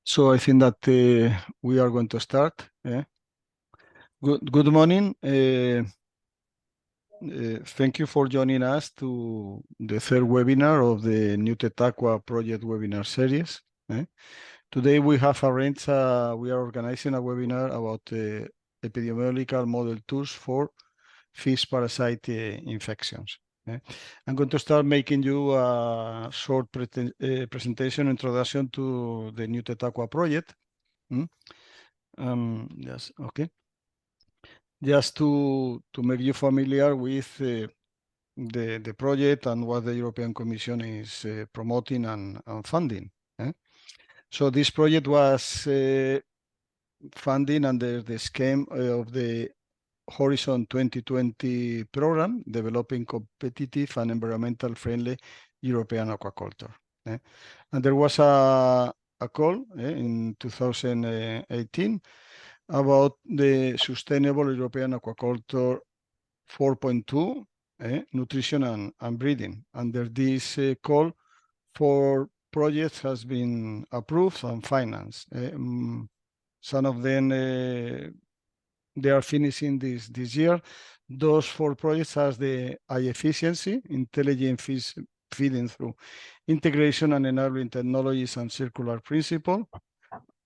So I think that we are going to start. Good morning. Thank you for joining us to the third webinar of the NewTechAqua project webinar series. Today we have arranged, we are organizing a webinar about epidemiological model tools for fish parasite infections. I'm going to start making you a short presentation introduction to the NewTechAqua project. Yes, okay. Just to make you familiar with the project and what the European Commission is promoting and funding. So this project was funding under the scheme of the Horizon 2020 program, developing competitive and environmental friendly European aquaculture. And there was a call in 2018 about the Sustainable European Aquaculture 4.2, nutrition and breeding. Under this call, 4 projects has been approved and financed. Some of them they are finishing this year. Those 4 projects has the high efficiency, intelligent fish feeding through integration and enabling technologies and circular principle,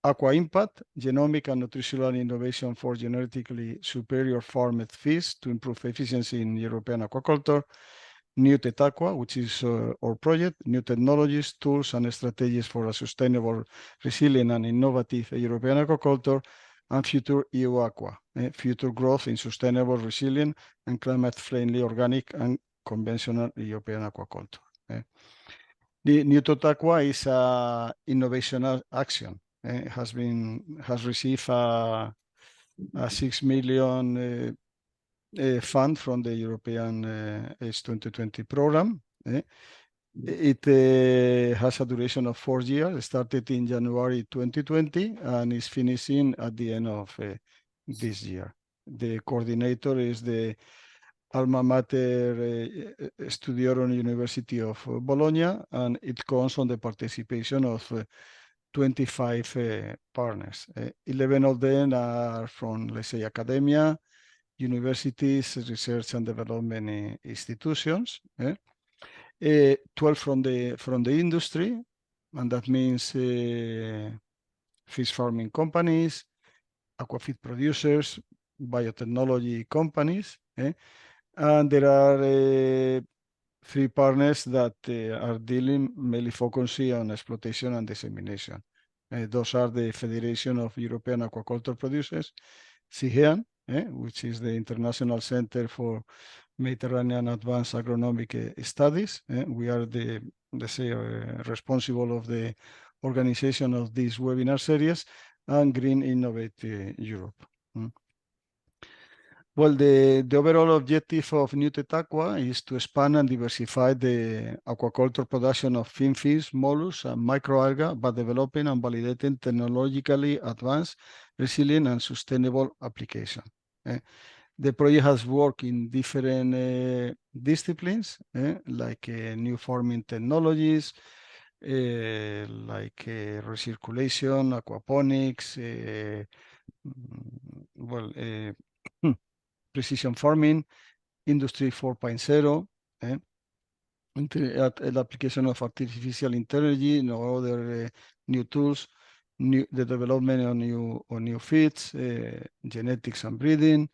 aqua impact, genomic and nutritional innovation for genetically superior farmed fish to improve efficiency in European aquaculture, NewTechAqua, which is our project, new technologies, tools, and strategies for a sustainable, resilient, and innovative European aquaculture, and future EU Aqua, future growth in sustainable, resilient, and climate-friendly organic and conventional European aquaculture. The NewTechAqua is an innovation action. Has received a 6 million fund from the European H2020 program. It has a duration of 4 years, started in January 2020 and is finishing at the end of this year. The coordinator is the alma mater Studiorum University of Bologna, and it comes on the participation of 25 partners. 11 of them are from, let's say, academia, universities, research and development institutions. 12 from the industry, and that means fish farming companies, aquafeed producers, biotechnology companies. And there are 3 partners that are dealing mainly focusing on exploitation and dissemination. Those are the Federation of European Aquaculture Producers, CIHEAM, which is the International Center for Mediterranean Advanced Agronomic Studies. We are the, let's say, responsible of the organization of this webinar series, and Green Innovate Europe. Well, the overall objective of NewTechAqua is to expand and diversify the aquaculture production of finfish, mollusks, and microalgae by developing and validating technologically advanced, resilient, and sustainable application. The project has worked in different disciplines, like new farming technologies, like recirculation, aquaponics, precision farming, industry 4.0, the application of artificial intelligence or other new tools, the development of new feeds, genetics and breeding,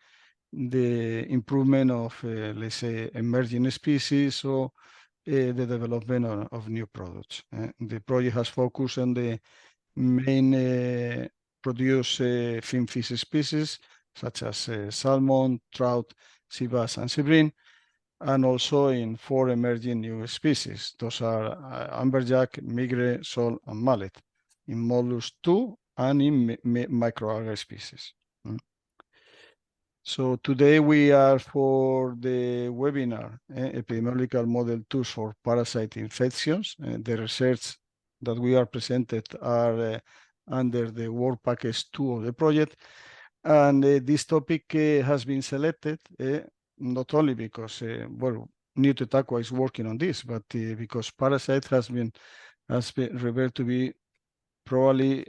the improvement of, let's say, emerging species, or the development of new products. The project has focused on the main produce finfish species, such as salmon, trout, sea bass, and seabream, and also in 4 emerging new species. Those are amberjack, migre, sole, and mullet, in mollusk 2 and in microalgae species. So today we are for the webinar, Epidemiological Model Tools for Parasite Infections. The research that we are presented are under the work package 2 of the project. And this topic has been selected not only because, well, NewTechAqua is working on this, but because parasite has been revealed to be probably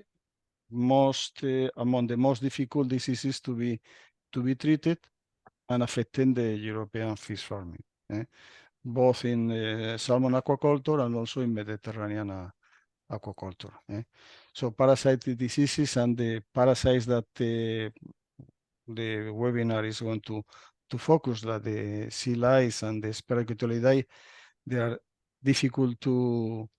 among the most difficult diseases to be treated and affecting the European fish farming, both in salmon aquaculture and also in Mediterranean aquaculture. So parasite diseases and the parasites that the webinar is going to focus, that the sea lice and the Sparicotyle, they are difficult to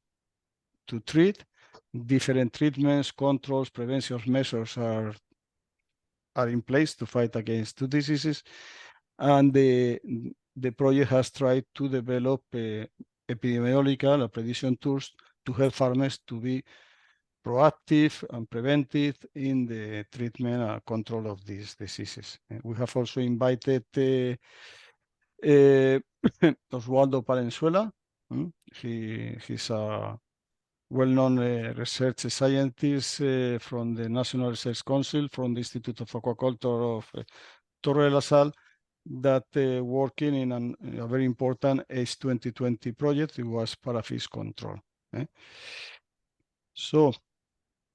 treat. Different treatments, controls, prevention measures are in place to fight against two diseases, and the project has tried to develop epidemiological prediction tools to help farmers to be proactive and preventive in the treatment and control of these diseases. We have also invited Oswaldo Palenzuela. He's a well-known research scientist from the National Research Council, from the Institute of Aquaculture of Torre de la Sal, that working in a very important H2020 project. It was ParaFishControl. So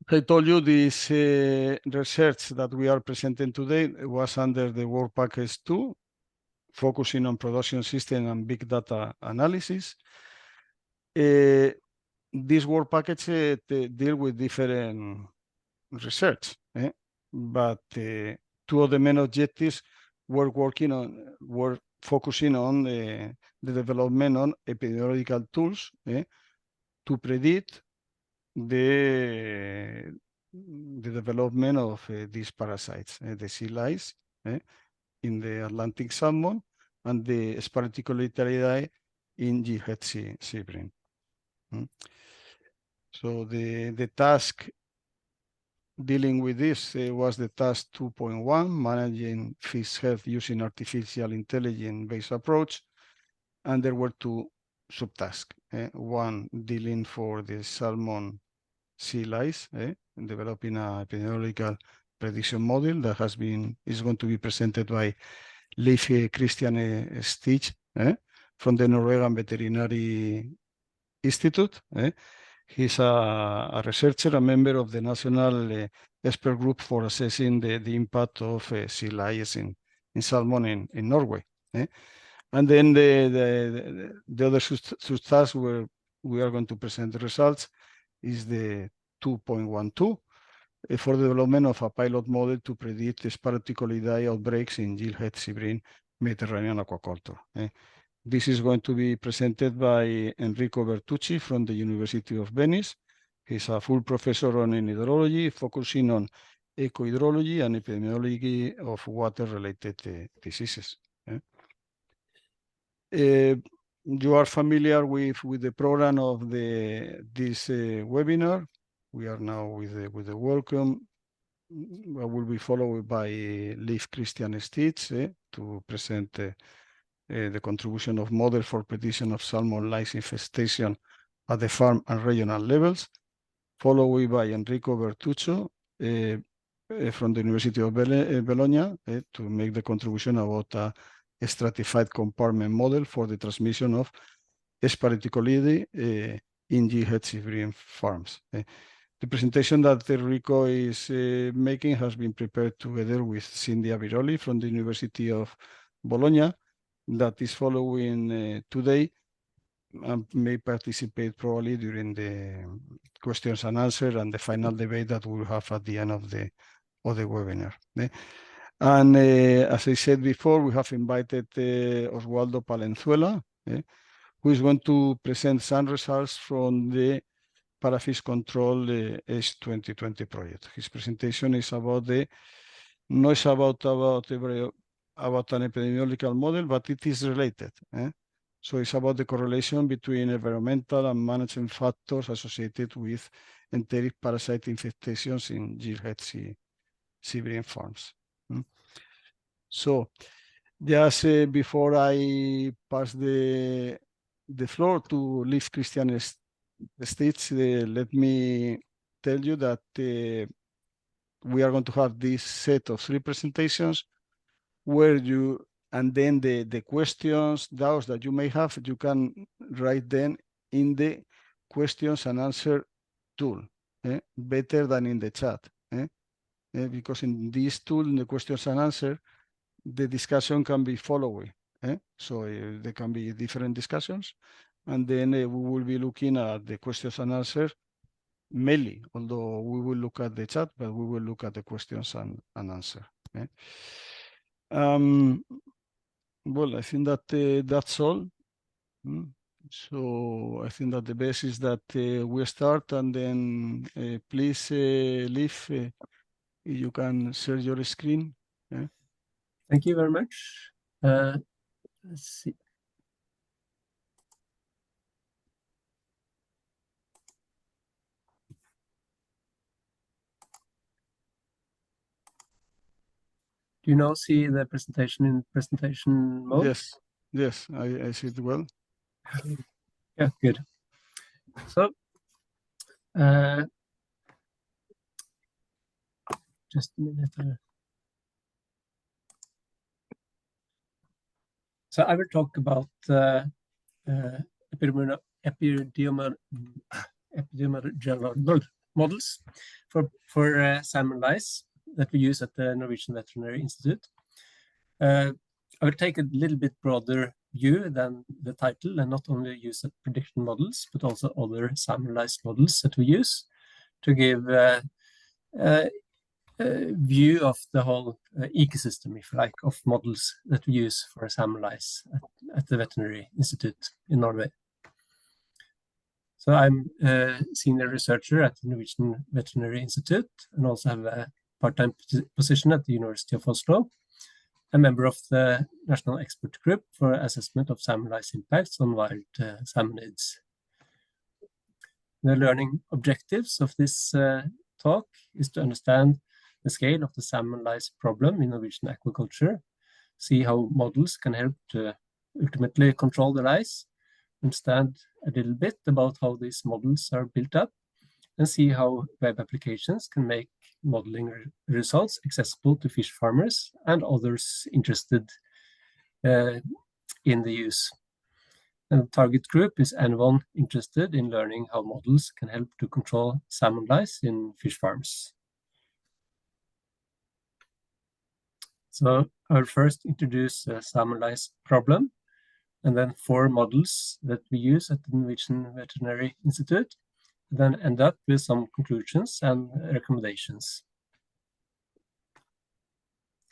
I told you this research that we are presenting today was under the Work Package 2, focusing on production system and big data analysis. This work package deal with different research, but two of the main objectives were focusing on the development on epidemiological tools to predict the development of these parasites, the sea lice in the Atlantic salmon and the Sparicotyle in glithead seabream. So the task dealing with this was the task 2.1, managing fish health using artificial intelligence-based approach, and there were two subtasks. One dealing for the salmon sea lice, developing an epidemiological prediction model that is going to be presented by Leif Christian Stige from the Norwegian Veterinary Institute. He's a researcher, a member of the National Expert Group for assessing the impact of sea lice in salmon in Norway. And then the other subtask where we are going to present the results is the 2.12 for the development of a pilot model to predict Sparicotyle outbreaks in glithead seabream Mediterranean aquaculture. This is going to be presented by Enrico Bertuzzo from the University of Venice. He's a full professor on hydrology, focusing on ecohydrology and epidemiology of water-related diseases. You are familiar with the program of this webinar. We are now with the welcome. I will be followed by Leif Christian Stige to present the contribution of model for prediction of salmon lice infestation at the farm and regional levels, followed by Enrico Bertuzzo from the University of Bologna to make the contribution about a stratified compartment model for the transmission of Sparicotyle in glithead seabream farms. The presentation that Enrico is making has been prepared together with Cinzia Viroli from the University of Bologna, that is following today and may participate probably during the questions and answers and the final debate that we'll have at the end of the webinar. And as I said before, we have invited Oswaldo Palenzuela, who is going to present some results from the ParaFishControl H2020 project. His presentation is about not about an epidemiological model, but it is related. So it's about the correlation between environmental and management factors associated with enteric parasite infestations in glithead seabream farms. So just before I pass the floor to Leif Christian Stige, let me tell you that we are going to have this set of 3 presentations where and then the questions, doubts that you may have, you can write them in the questions and answer tool. better than in the chat. Because in this tool, in the questions and answer, the discussion can be following. So there can be different discussions, and then we will be looking at the questions and answers mainly, although we will look at the chat, but we will look at the questions and answer. Well, I think that that's all. So I think that the best is that we start, and then please, Leif, you can share your screen. Thank you very much. Let's see. Do you now see the presentation in presentation mode? Yes, yes, I see it well. Yeah, good. So, just a minute. So I will talk about epidemiological models for salmon lice that we use at the Norwegian Veterinary Institute. I will take a little bit broader view than the title, and not only use the prediction models, but also other salmon lice models that we use to give a view of the whole ecosystem, if you like, of models that we use for salmon lice at the Veterinary Institute in Norway. So I'm a senior researcher at the Norwegian Veterinary Institute, and also have a part-time position at the University of Oslo, a member of the National Expert Group for Assessment of Salmon Lice Impacts on Wild Salmonids. The learning objectives of this talk is to understand the scale of the salmon lice problem in Norwegian aquaculture, see how models can help to ultimately control the lice, understand a little bit about how these models are built up, and see how web applications can make modeling results accessible to fish farmers and others interested in the use. And the target group is anyone interested in learning how models can help to control salmon lice in fish farms. So I'll first introduce the salmon lice problem, and then 4 models that we use at the Norwegian Veterinary Institute, and then end up with some conclusions and recommendations.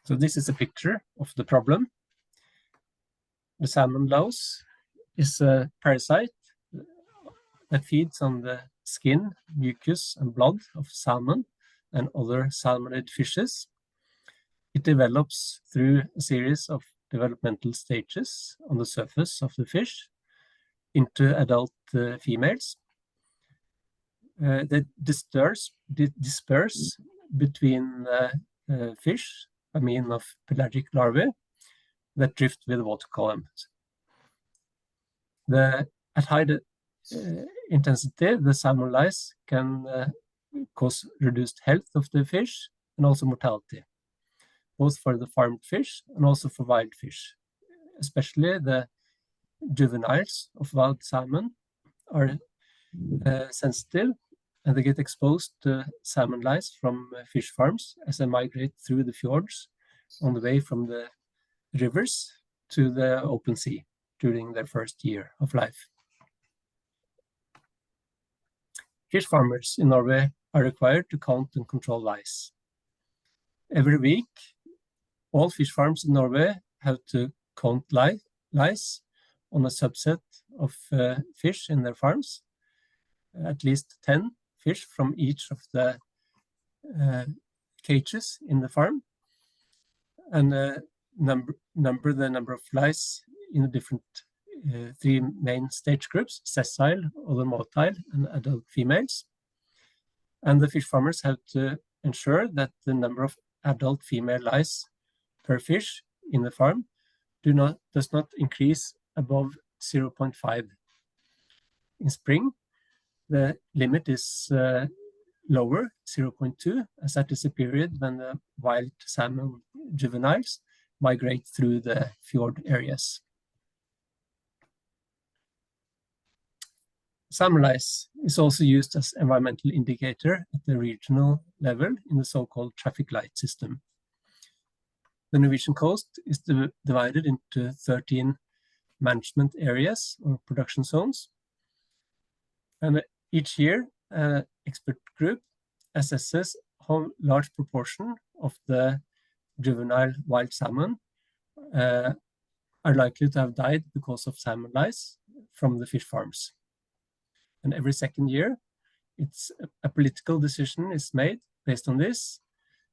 So this is a picture of the problem. The salmon louse is a parasite that feeds on the skin, mucus, and blood of salmon and other salmonid fishes. It develops through a series of developmental stages on the surface of the fish into adult females. They disperse between the fish by means of pelagic larvae that drift with water columns. At high intensity, the salmon lice can cause reduced health of the fish and also mortality, both for the farmed fish and also for wild fish. Especially the juveniles of wild salmon are sensitive, and they get exposed to salmon lice from fish farms as they migrate through the fjords on the way from the rivers to the open sea during their first year of life. Fish farmers in Norway are required to count and control lice. Every week, all fish farms in Norway have to count lice on a subset of fish in their farms, at least 10 fish from each of the cages in the farm, and number the number of lice in the different 3 main stage groups: sessile, other motile, and adult females. And the fish farmers have to ensure that the number of adult female lice per fish in the farm does not increase above 0.5. In spring, the limit is lower, 0.2, as that is a period when the wild salmon juveniles migrate through the fjord areas. salmon lice is also used as environmental indicator at the regional level in the so-called traffic light system. The Norwegian coast is divided into 13 management areas or production zones. And each year, an expert group assesses how large proportion of the juvenile wild salmon are likely to have died because of salmon lice from the fish farms. And every second year, a political decision is made based on this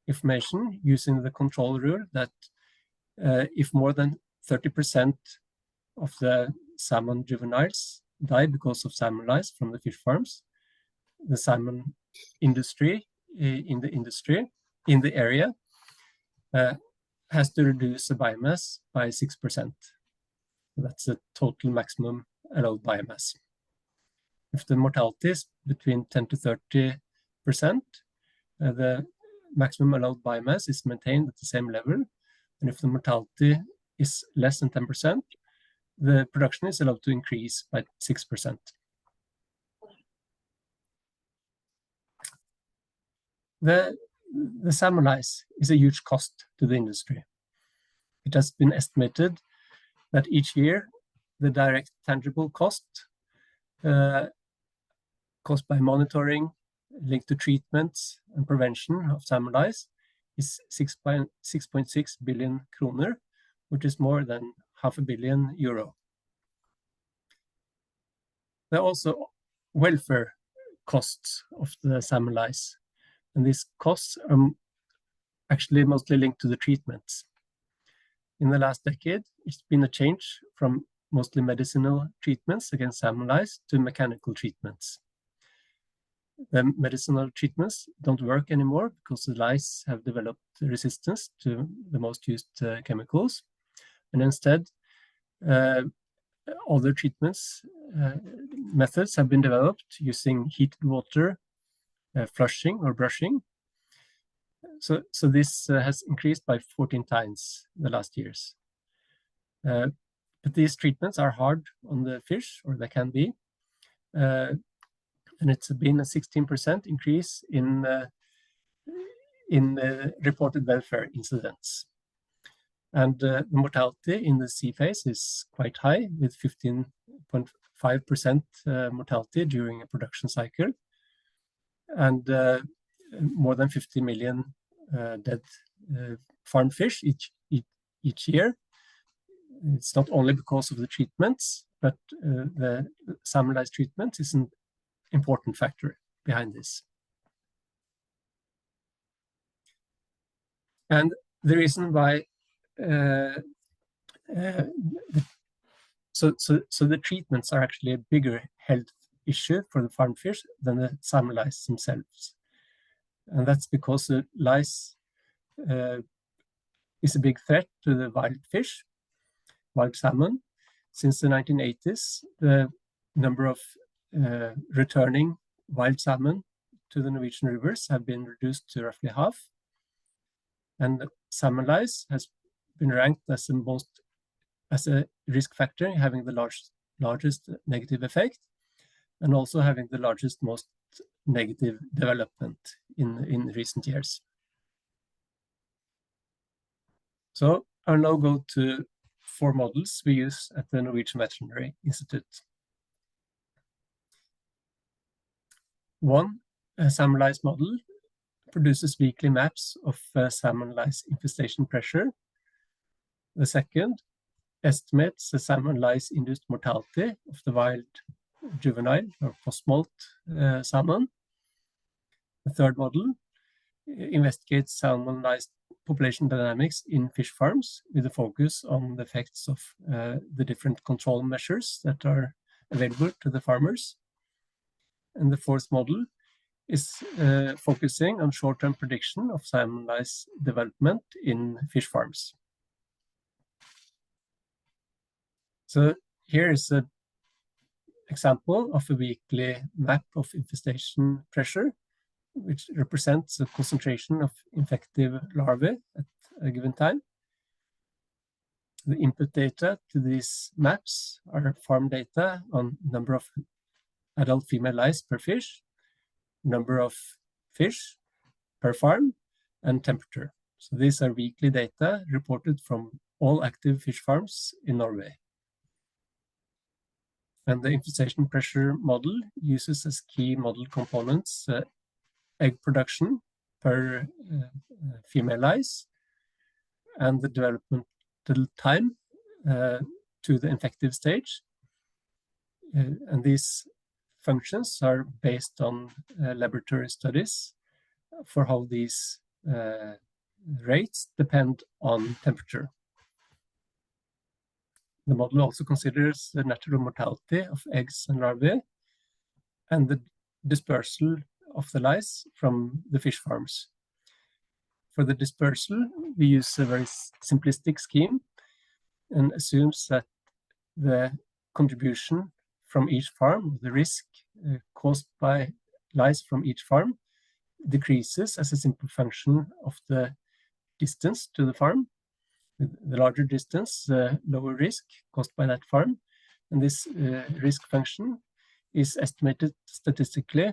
information using the control rule that if more than 30% of the salmon juveniles die because of salmon lice from the fish farms, the salmon industry in the area has to reduce the biomass by 6%. That's the total maximum allowed biomass. If the mortality is between 10 to 30%, the maximum allowed biomass is maintained at the same level. And if the mortality is less than 10%, the production is allowed to increase by 6%. The salmon lice is a huge cost to the industry. It has been estimated that each year the direct tangible cost caused by monitoring linked to treatments and prevention of salmon lice is 6.6 billion kroner, which is more than €500 million. There are also welfare costs of the salmon lice, and these costs are actually mostly linked to the treatments. In the last decade, it's been a change from mostly medicinal treatments against salmon lice to mechanical treatments. The medicinal treatments don't work anymore because the lice have developed resistance to the most used chemicals. And instead, other treatments methods have been developed using heated water, flushing or brushing. So this has increased by 14 times in the last years. But these treatments are hard on the fish, or they can be. And it's been a 16% increase in reported welfare incidents. And the mortality in the sea phase is quite high, with 15.5% mortality during a production cycle, and more than 50 million dead farm fish each year. It's not only because of the treatments, but the salmon lice treatment is an important factor behind this. And the reason why so the treatments are actually a bigger health issue for the farm fish than the salmon lice themselves. And that's because the lice is a big threat to the wild fish, wild salmon. Since the 1980s, the number of returning wild salmon to the Norwegian rivers have been reduced to roughly half. And salmon lice has been ranked as a risk factor, having the largest negative effect, and also having the largest, most negative development in recent years. So I'll now go to 4 models we use at the Norwegian Veterinary Institute. One, a salmon lice model, produces weekly maps of salmon lice infestation pressure. The second estimates the salmon lice induced mortality of the wild juvenile or post-smolt salmon. The third model investigates salmon lice population dynamics in fish farms with a focus on the effects of the different control measures that are available to the farmers. And the fourth model is focusing on short-term prediction of salmon lice development in fish farms. So here is an example of a weekly map of infestation pressure, which represents the concentration of infective larvae at a given time. The input data to these maps are farm data on number of adult female lice per fish, number of fish per farm, and temperature. So these are weekly data reported from all active fish farms in Norway. And the infestation pressure model uses as key model components egg production per female lice and the developmental time to the infective stage. And these functions are based on laboratory studies for how these rates depend on temperature. The model also considers the natural mortality of eggs and larvae and the dispersal of the lice from the fish farms. For the dispersal, we use a very simplistic scheme and assumes that the contribution from each farm, the risk caused by lice from each farm, decreases as a simple function of the distance to the farm. The larger distance, the lower risk caused by that farm. And this risk function is estimated statistically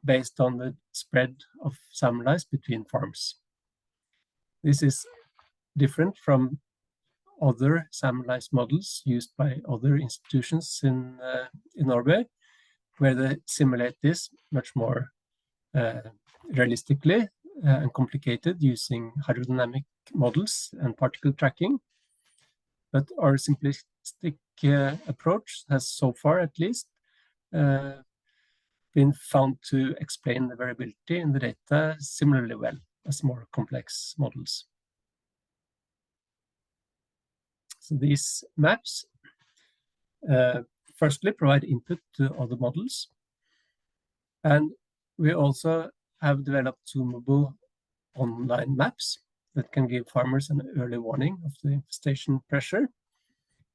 based on the spread of salmon lice between farms. This is different from other salmon lice models used by other institutions in Norway, where they simulate this much more realistically and complicated using hydrodynamic models and particle tracking. But our simplistic approach has so far at least been found to explain the variability in the data similarly well as more complex models. So these maps firstly provide input to other models, and we also have developed zoomable online maps that can give farmers an early warning of the infestation pressure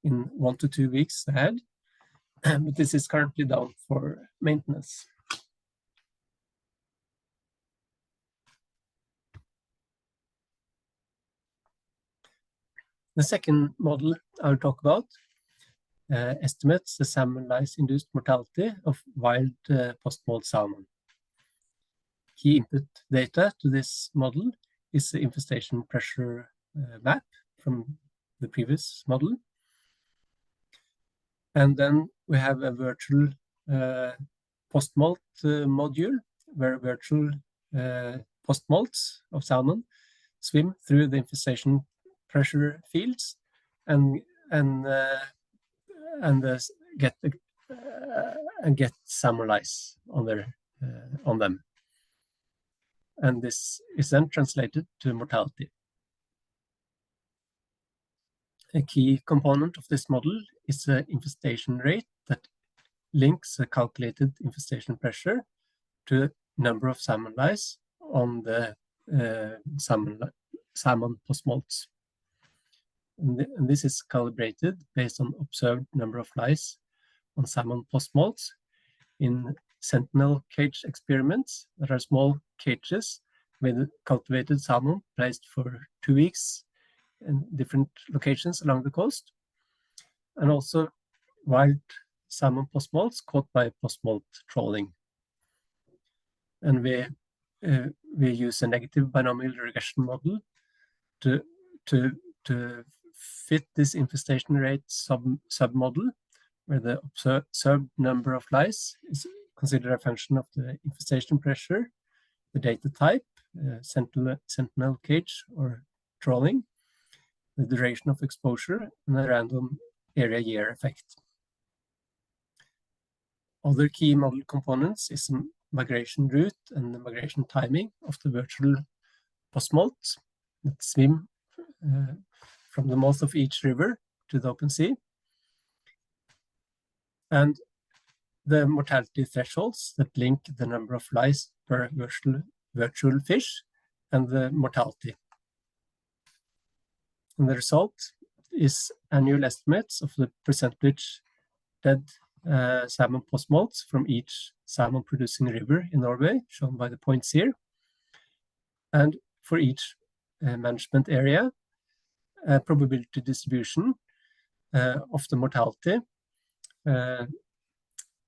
in 1 to 2 weeks ahead, but this is currently down for maintenance. The second model I'll talk about estimates the salmon lice-induced mortality of wild post-smolt salmon. Key input data to this model is the infestation pressure map from the previous model. And then we have a virtual post-smolt module where virtual post-smolts of salmon swim through the infestation pressure fields and get salmon lice on them. And this is then translated to mortality. A key component of this model is the infestation rate that links the calculated infestation pressure to the number of salmon lice on the salmon post-smolts. And this is calibrated based on observed number of lice on salmon post-smolts in sentinel cage experiments that are small cages with cultivated salmon placed for 2 weeks in different locations along the coast, and also wild salmon post-smolts caught by post-smolt trawling. And we use a negative binomial regression model to fit this infestation rate sub-model, where the observed number of lice is considered a function of the infestation pressure, the data type, sentinel cage or trawling, the duration of exposure, and a random area year effect. Other key model components is the migration route and the migration timing of the virtual post-smolt that swim from the mouth of each river to the open sea, and the mortality thresholds that link the number of lice per virtual fish and the mortality. And the result is annual estimates of the percentage dead salmon post-smolts from each salmon-producing river in Norway, shown by the points here. And for each management area, probability distribution of the mortality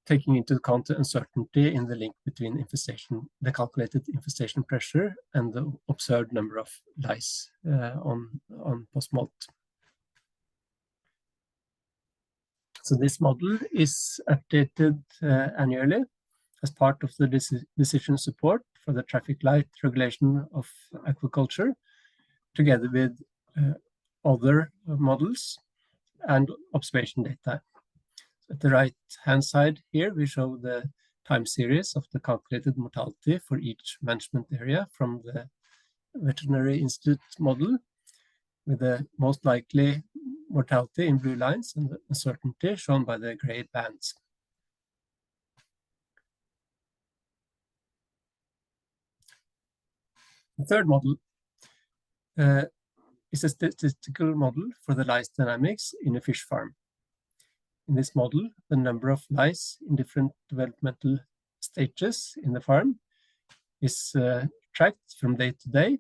taking into account the uncertainty in the link between infestation, the calculated infestation pressure, and the observed number of lice on post-molt. So this model is updated annually as part of the decision support for the traffic light regulation of aquaculture, together with other models and observation data. At the right-hand side here, we show the time series of the calculated mortality for each management area from the Veterinary Institute model, with the most likely mortality in blue lines and the uncertainty shown by the gray bands. The third model is a statistical model for the lice dynamics in a fish farm. In this model, the number of lice in different developmental stages in the farm is tracked from day to day,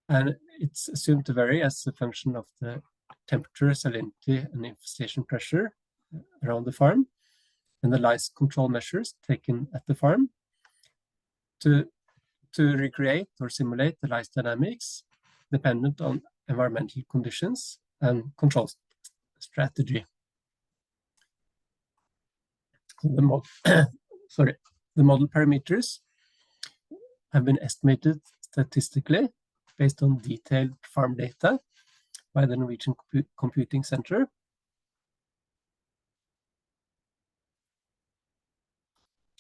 and it's assumed to vary as a function of the temperature, salinity, and infestation pressure around the farm, and the lice control measures taken at the farm to recreate or simulate the lice dynamics dependent on environmental conditions and control strategy. The model parameters have been estimated statistically based on detailed farm data by the Norwegian Computing Center.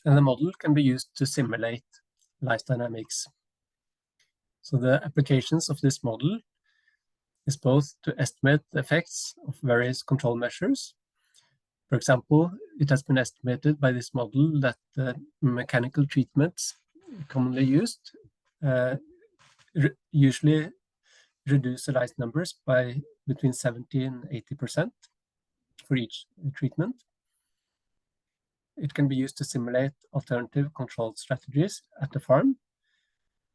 And the model can be used to simulate lice dynamics. So the applications of this model is both to estimate the effects of various control measures. For example, it has been estimated by this model that the mechanical treatments commonly used usually reduce the lice numbers by between 70 and 80% for each treatment. It can be used to simulate alternative control strategies at the farm.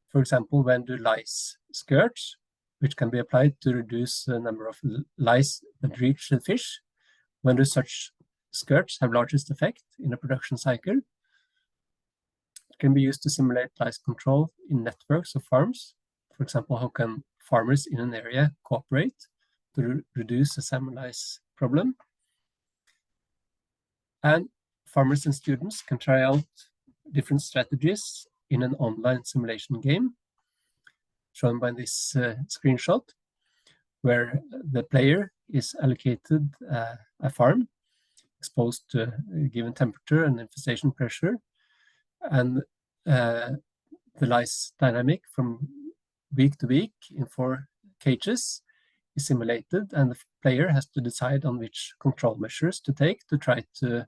For example, when do lice skirts, which can be applied to reduce the number of lice that reach the fish, when do such skirts have largest effect in a production cycle. It can be used to simulate lice control in networks of farms. For example, how can farmers in an area cooperate to reduce the salmon lice problem? And farmers and students can try out different strategies in an online simulation game, shown by this screenshot, where the player is allocated a farm exposed to a given temperature and infestation pressure, and the lice dynamic from week to week in 4 cages is simulated, and the player has to decide on which control measures to take to try to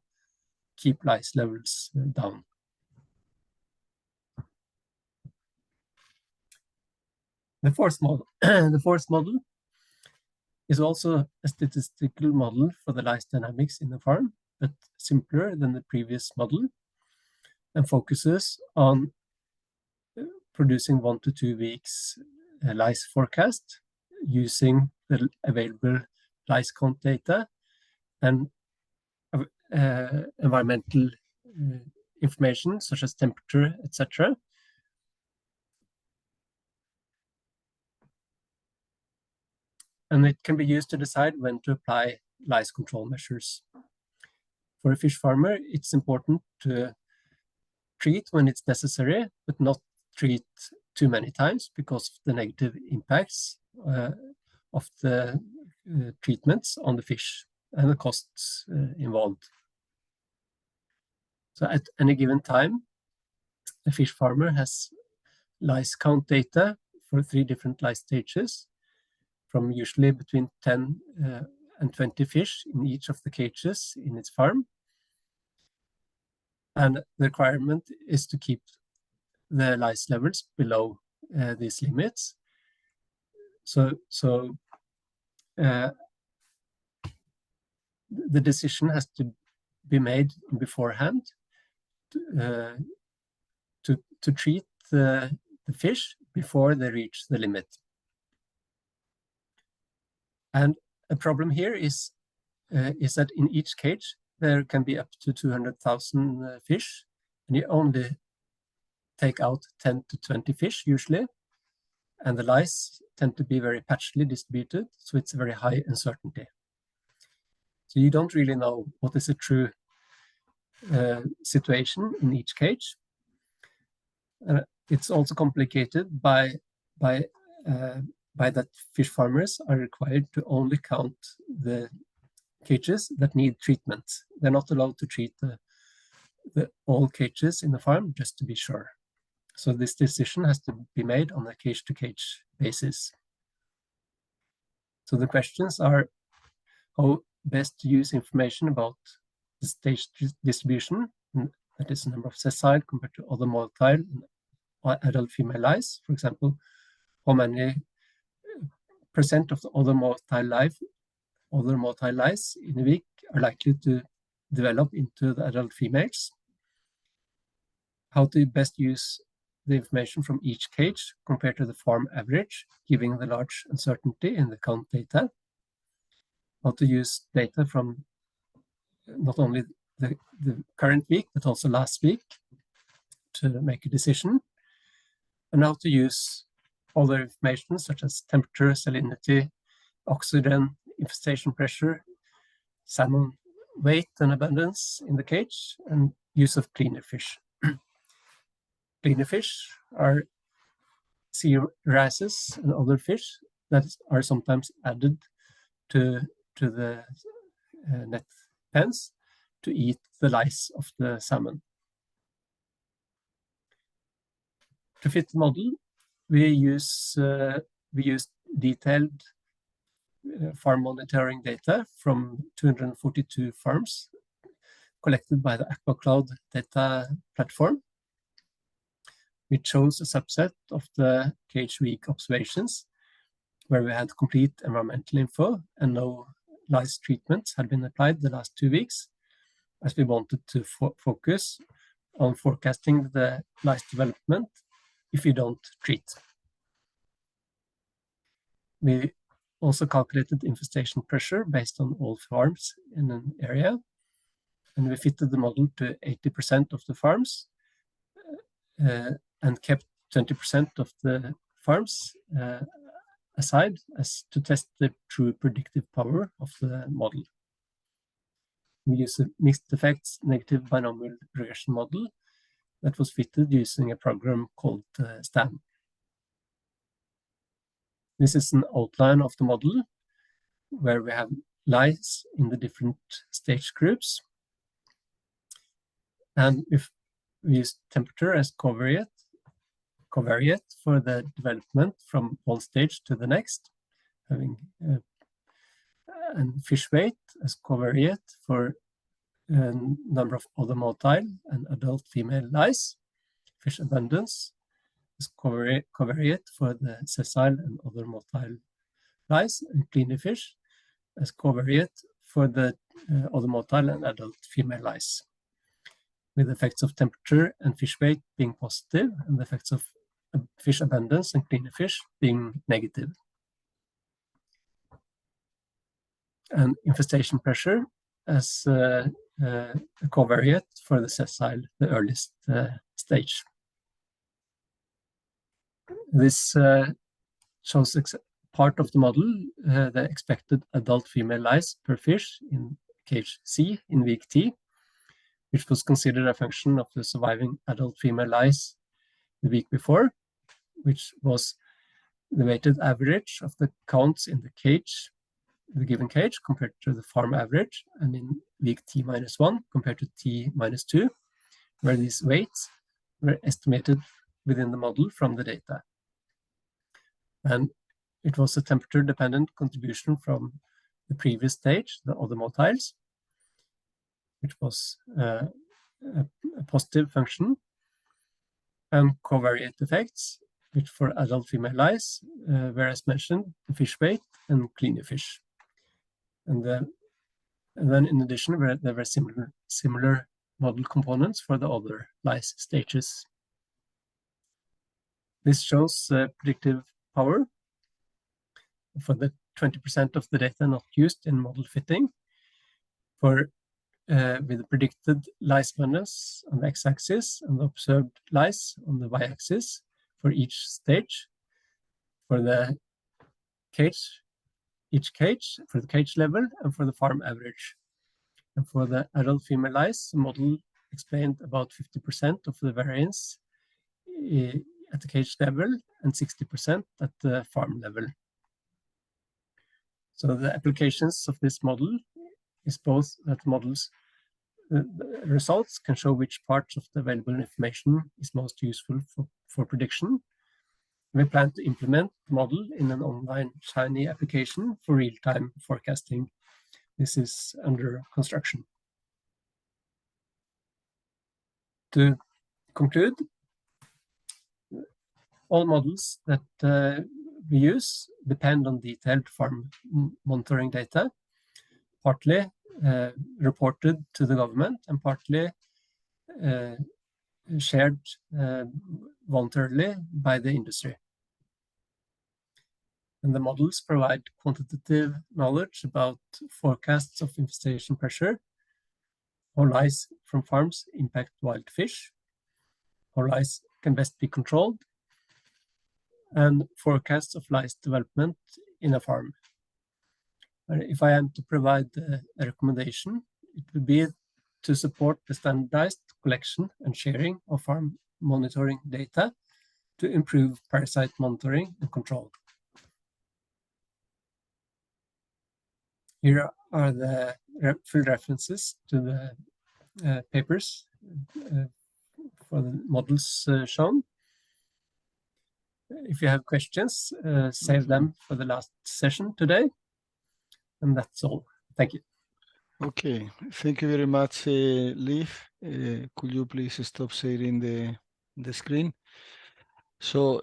keep lice levels down. The fourth model is also a statistical model for the lice dynamics in the farm, but simpler than the previous model, and focuses on producing 1 to 2 weeks lice forecast using the available lice count data and environmental information such as temperature, etc. And it can be used to decide when to apply lice control measures. For a fish farmer, it's important to treat when it's necessary, but not treat too many times because of the negative impacts of the treatments on the fish and the costs involved. So at any given time, a fish farmer has lice count data for 3 different lice stages, from usually between 10 and 20 fish in each of the cages in its farm. And the requirement is to keep the lice levels below these limits. So the decision has to be made beforehand to treat the fish before they reach the limit. And a problem here is is that in each cage there can be up to 200,000 fish, and you only take out 10 to 20 fish usually, and the lice tend to be very patchily distributed, so it's a very high uncertainty. So you don't really know what is a true situation in each cage. It's also complicated by that fish farmers are required to only count the cages that need treatment. They're not allowed to treat all cages in the farm, just to be sure. So this decision has to be made on a cage-to-cage basis. So the questions are how best to use information about the stage distribution, that is the number of sessile compared to other motile and adult female lice. For example, how many percent of the other motile lice in a week are likely to develop into the adult females. How to best use the information from each cage compared to the farm average, giving the large uncertainty in the count data. How to use data from not only the current week, but also last week to make a decision. And how to use other information such as temperature, salinity, oxygen, infestation pressure, salmon weight and abundance in the cage, and use of cleaner fish. Cleaner fish are sea wrasse and other fish that are sometimes added to the net pens to eat the lice of the salmon. To fit the model, we use detailed farm monitoring data from 242 farms collected by the AquaCloud data platform. We chose a subset of the cage week observations where we had complete environmental info and no lice treatments had been applied the last 2 weeks, as we wanted to focus on forecasting the lice development if you don't treat. We also calculated infestation pressure based on all farms in an area, and we fitted the model to 80% of the farms and kept 20% of the farms aside as to test the true predictive power of the model. We use a mixed effects negative binomial regression model that was fitted using a program called STAM. This is an outline of the model where we have lice in the different stage groups. And if we use temperature as covariate for the development from one stage to the next, having and fish weight as covariate for number of other motile and adult female lice, fish abundance is covariate for the sessile and other motile lice, and cleaner fish as covariate for the other motile and adult female lice, with effects of temperature and fish weight being positive and the effects of fish abundance and cleaner fish being negative. And infestation pressure as a covariate for the sessile, the earliest stage. This shows part of the model, the expected adult female lice per fish in cage C in week T, which was considered a function of the surviving adult female lice the week before, which was the weighted average of the counts in the cage, the given cage, compared to the farm average, and in week T-1 compared to T-2, where these weights were estimated within the model from the data. And it was a temperature-dependent contribution from the previous stage, the other motiles, which was a positive function, and covariate effects, which for adult female lice were, as mentioned, the fish weight and cleaner fish. And then in addition, there were similar model components for the other lice stages. This shows predictive power for the 20% of the data not used in model fitting. for with the predicted lice abundance on the x-axis and the observed lice on the y-axis for each stage, for the cage, each cage, for the cage level, and for the farm average. And for the adult female lice, the model explained about 50% of the variance at the cage level and 60% at the farm level. So the applications of this model is both that models the results can show which parts of the available information is most useful for prediction. We plan to implement the model in an online Shiny application for real-time forecasting. This is under construction. To conclude, all models that we use depend on detailed farm monitoring data, partly reported to the government and partly shared voluntarily by the industry. And the models provide quantitative knowledge about forecasts of infestation pressure, how lice from farms impact wild fish, how lice can best be controlled, and forecasts of lice development in a farm. And if I am to provide a recommendation, it would be to support the standardized collection and sharing of farm monitoring data to improve parasite monitoring and control. Here are the full references to the papers for the models shown. If you have questions, save them for the last session today. And that's all. Thank you. Okay, thank you very much, Leif. Could you please stop sharing the screen? So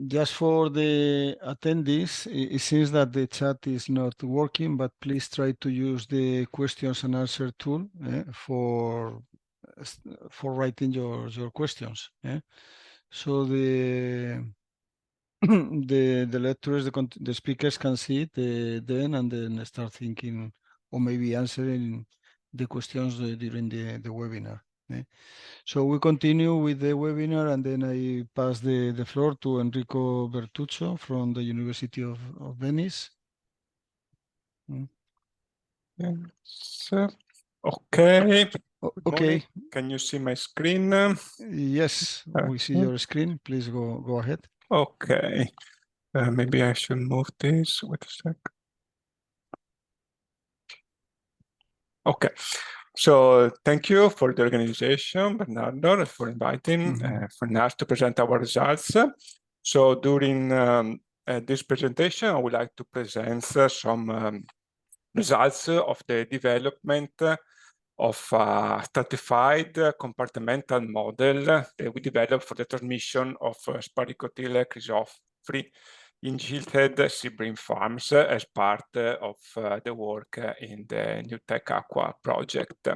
just for the attendees, it seems that the chat is not working, but please try to use the questions and answer tool for writing your questions. So the lecturers, the speakers can see it then and then start thinking or maybe answering the questions during the webinar. So we continue with the webinar, and then I pass the floor to Enrico Bertuzzo from the University of Venice. Yes. Okay. Okay. Can you see my screen? Yes, we see your screen. Please go ahead. Okay. Maybe I should move this. Wait a sec. Okay. So thank you for the organization, Bernardo, for inviting for us to present our results. So during this presentation, I would like to present some results of the development of a stratified compartmental model that we developed for the transmission of Sparicotyle chrysophrii in glithead seabream farms as part of the work in the NewTechAqua project.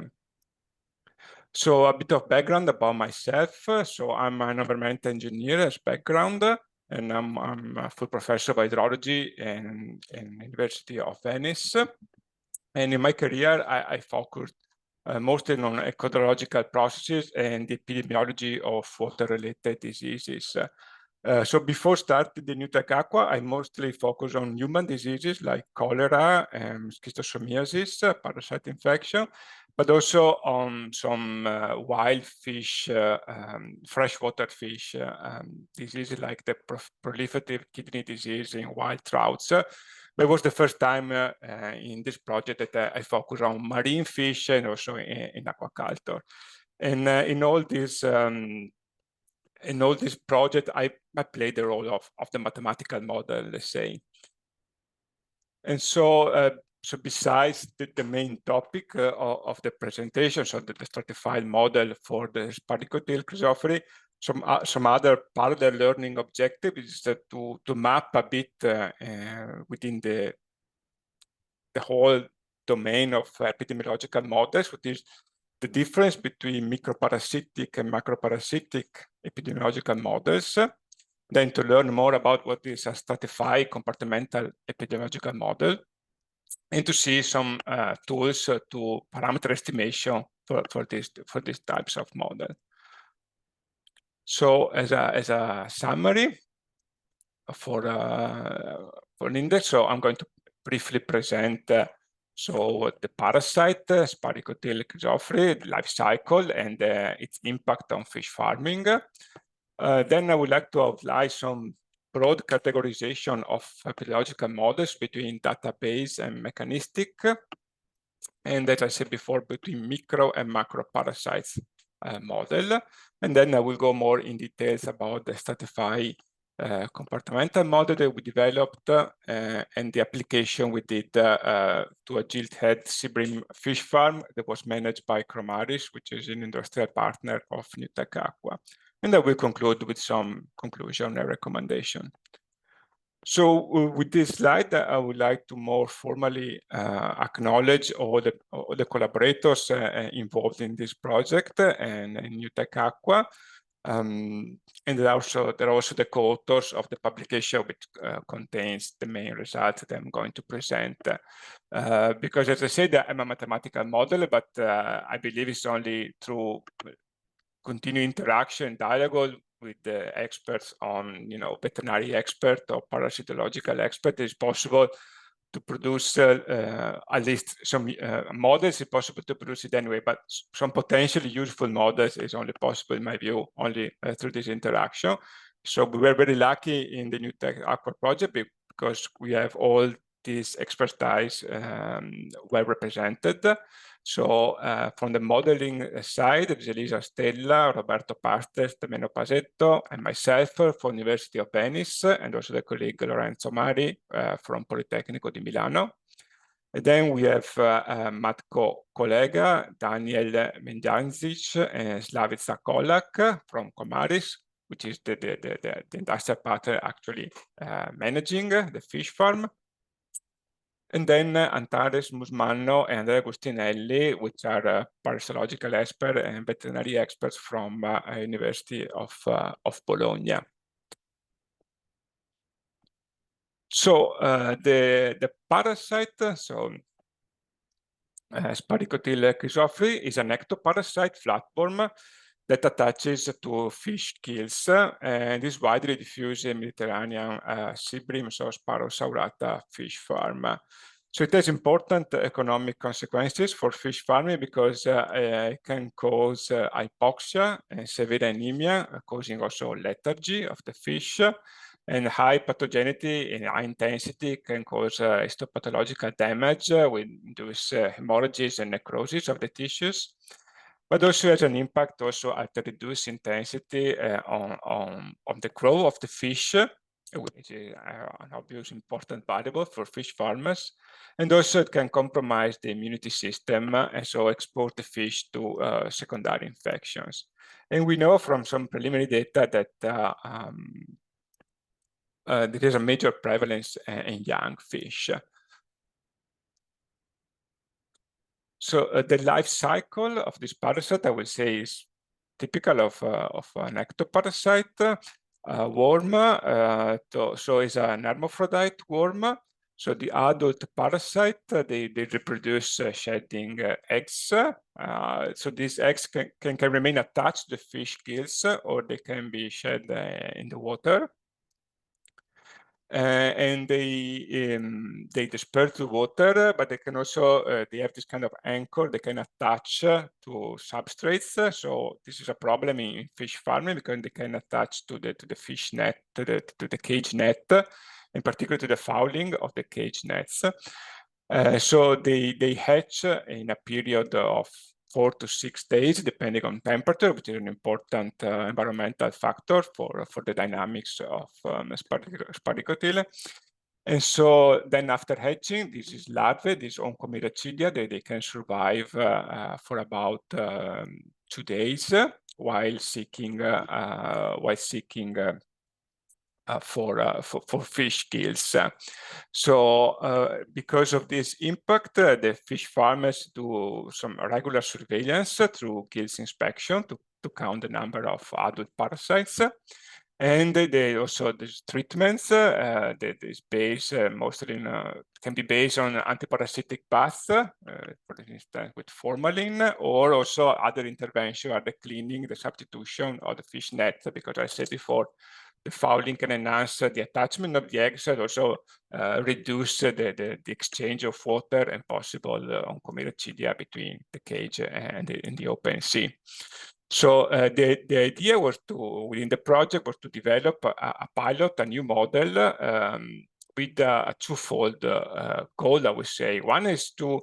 So a bit of background about myself. So I'm an environmental engineer as background, and I'm a full professor of hydrology in University of Venice. And in my career, I focused mostly on ecological processes and the epidemiology of water-related diseases. So before starting the NewTechAqua, I mostly focus on human diseases like cholera and schistosomiasis, parasite infection, but also on some wild fish, freshwater fish diseases like the proliferative kidney disease in wild trouts. But it was the first time in this project that I focus on marine fish and also in aquaculture. And in all this project, I played the role of the mathematical model, let's say. And so, so besides the main topic of the presentation, so the stratified model for the Sparicotyle chrysophrii, some other parallel learning objective is to map a bit within the whole domain of epidemiological models, which is the difference between microparasitic and macroparasitic epidemiological models, then to learn more about what is a stratified compartmental epidemiological model, and to see some tools to parameter estimation for these types of model. So as a summary for an index, so I'm going to briefly present so the parasite, Sparicotyle chrysophrii, the life cycle, and its impact on fish farming. Then I would like to outline some broad categorization of epidemiological models between database and mechanistic, and as I said before, between micro and macro parasites model. And then I will go more in details about the stratified compartmental model that we developed and the application we did to a glithead seabream fish farm that was managed by Cromaris, which is an industrial partner of NewTechAqua. And I will conclude with some conclusion and recommendation. So with this slide, I would like to more formally acknowledge all the collaborators involved in this project and in NewTechAqua. And there are also the co-authors of the publication, which contains the main results that I'm going to present. Because as I said, I'm a mathematical model, but I believe it's only through continued interaction, dialogue with the experts on, veterinary expert or parasitological expert, it's possible to produce at least some models. It's possible to produce it anyway, but some potentially useful models is only possible, in my view, only through this interaction. So we were very lucky in the NewTechAqua project because we have all this expertise well represented. So from the modeling side, there's Elisa Stella, Roberto Pastes, Temeno Pasetto, and myself from University of Venice, and also the colleague Lorenzo Mari from Politecnico di Milano. And then we have Matko Kolega, Daniel Menjanzic, and Slavica Kolak from Comaris, which is the industrial partner actually managing the fish farm. And then Antares Musmanno and Andrea Agustinelli, which are parasitological experts and veterinary experts from University of Bologna. So the parasite, so Sparicotyle chrysophrii is an ectoparasite flatworm that attaches to fish gills and is widely diffused in Mediterranean seabream, so Sparosaurata fish farm. So it has important economic consequences for fish farming because it can cause hypoxia and severe anemia, causing also lethargy of the fish. And high pathogenicity and high intensity can cause histopathological damage, with induce hemorrhages and necrosis of the tissues. But also has an impact also at the reduced intensity on the growth of the fish, which is an obvious important variable for fish farmers. And also it can compromise the immunity system and so expose the fish to secondary infections. And we know from some preliminary data that there is a major prevalence in young fish. So the life cycle of this parasite, I will say, is typical of an ectoparasite worm. So it's an hermaphrodite worm. So the adult parasite, they reproduce shedding eggs. So these eggs can remain attached to the fish gills, or they can be shed in the water. And they disperse to water, but they can also, they have this kind of anchor, they can attach to substrates. So this is a problem in fish farming because they can attach to the fish net, to the cage net, in particular to the fouling of the cage nets. So they hatch in a period of 4 to 6 days, depending on temperature, which is an important environmental factor for the dynamics of Sparicotyle. And so then after hatching, this is larvae, these Onchomyrachidia, they can survive for about 2 days while seeking for fish gills. So because of this impact, the fish farmers do some regular surveillance through gills inspection to count the number of adult parasites. And also these treatments that is based mostly can be based on antiparasitic baths, for instance with formalin, or also other intervention, the cleaning, the substitution of the fish net, because I said before, the fouling can enhance the attachment of the eggs and also reduce the exchange of water and possible oncomegachidia between the cage and the open sea. So the idea was within the project was to develop a pilot, a new model with a twofold goal, I would say. One is to,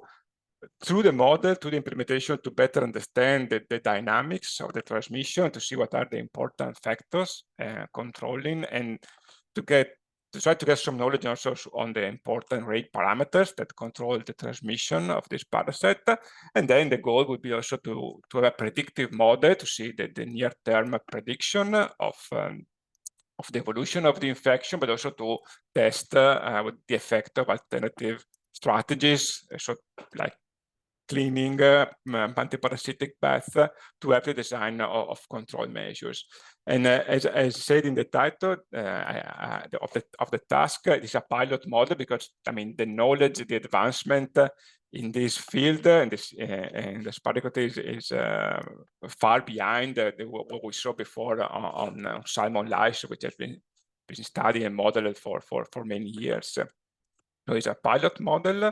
through the model, to the implementation, to better understand the dynamics of the transmission, to see what are the important factors controlling, and to try to get some knowledge also on the important rate parameters that control the transmission of this parasite. And then the goal would be also to have a predictive model to see the near-term prediction of the evolution of the infection, but also to test the effect of alternative strategies, so like cleaning, antiparasitic bath, to have the design of control measures. And as said in the title of the task, it is a pilot model because, I mean, the knowledge, the advancement in this field and the Sparicotyle is far behind what we saw before on salmon lice, which has been studied and modeled for many years. So it's a pilot model.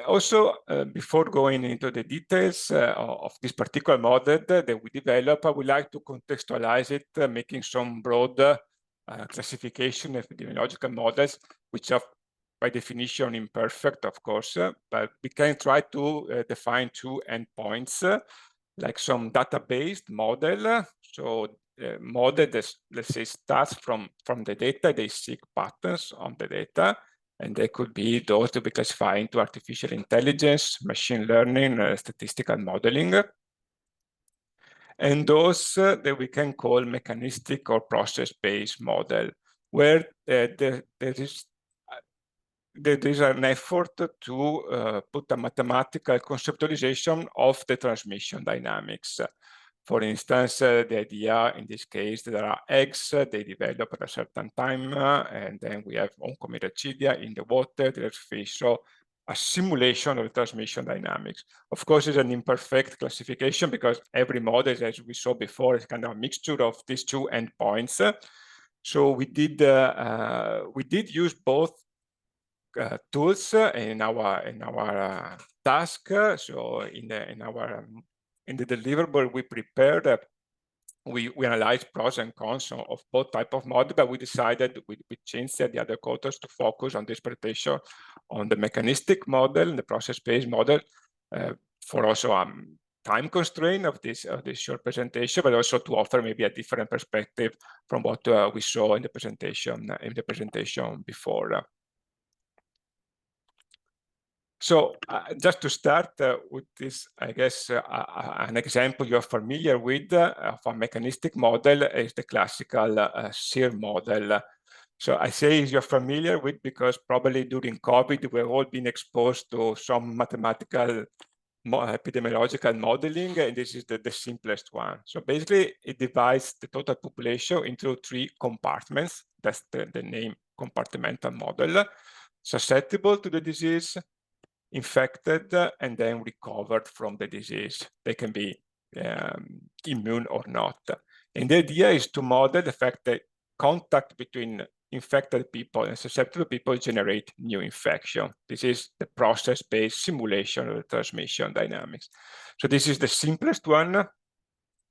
Also, before going into the details of this particular model that we develop, I would like to contextualize it, making some broad classification of epidemiological models, which are by definition imperfect, of course, but we can try to define two endpoints, like some data-based model. So model that, let's say, starts from the data, they seek patterns on the data, and they could be those to be classified into artificial intelligence, machine learning, statistical modeling. And those that we can call mechanistic or process-based model, where there is an effort to put a mathematical conceptualization of the transmission dynamics. For instance, the idea in this case that there are eggs, they develop at a certain time, and then we have oncomegachidia in the water, there's fish. So a simulation of the transmission dynamics. Of course, it's an imperfect classification because every model, as we saw before, is kind of a mixture of these two endpoints. So we did use both tools in our task. So in the deliverable we prepared, we analyzed pros and cons of both type of model, but we decided with Cinzia, the other co-authors, to focus on this presentation on the mechanistic model and the process-based model for also time constraint of this short presentation, but also to offer maybe a different perspective from what we saw in the presentation before. So just to start with this, I guess an example you're familiar with of a mechanistic model is the classical SIR model. So I say you're familiar with because probably during COVID, we've all been exposed to some mathematical epidemiological modeling, and this is the simplest one. So basically, it divides the total population into 3 compartments. That's the name compartmental model. Susceptible to the disease, infected, and then recovered from the disease. They can be immune or not. And the idea is to model the fact that contact between infected people and susceptible people generate new infection. This is the process-based simulation of the transmission dynamics. So this is the simplest one.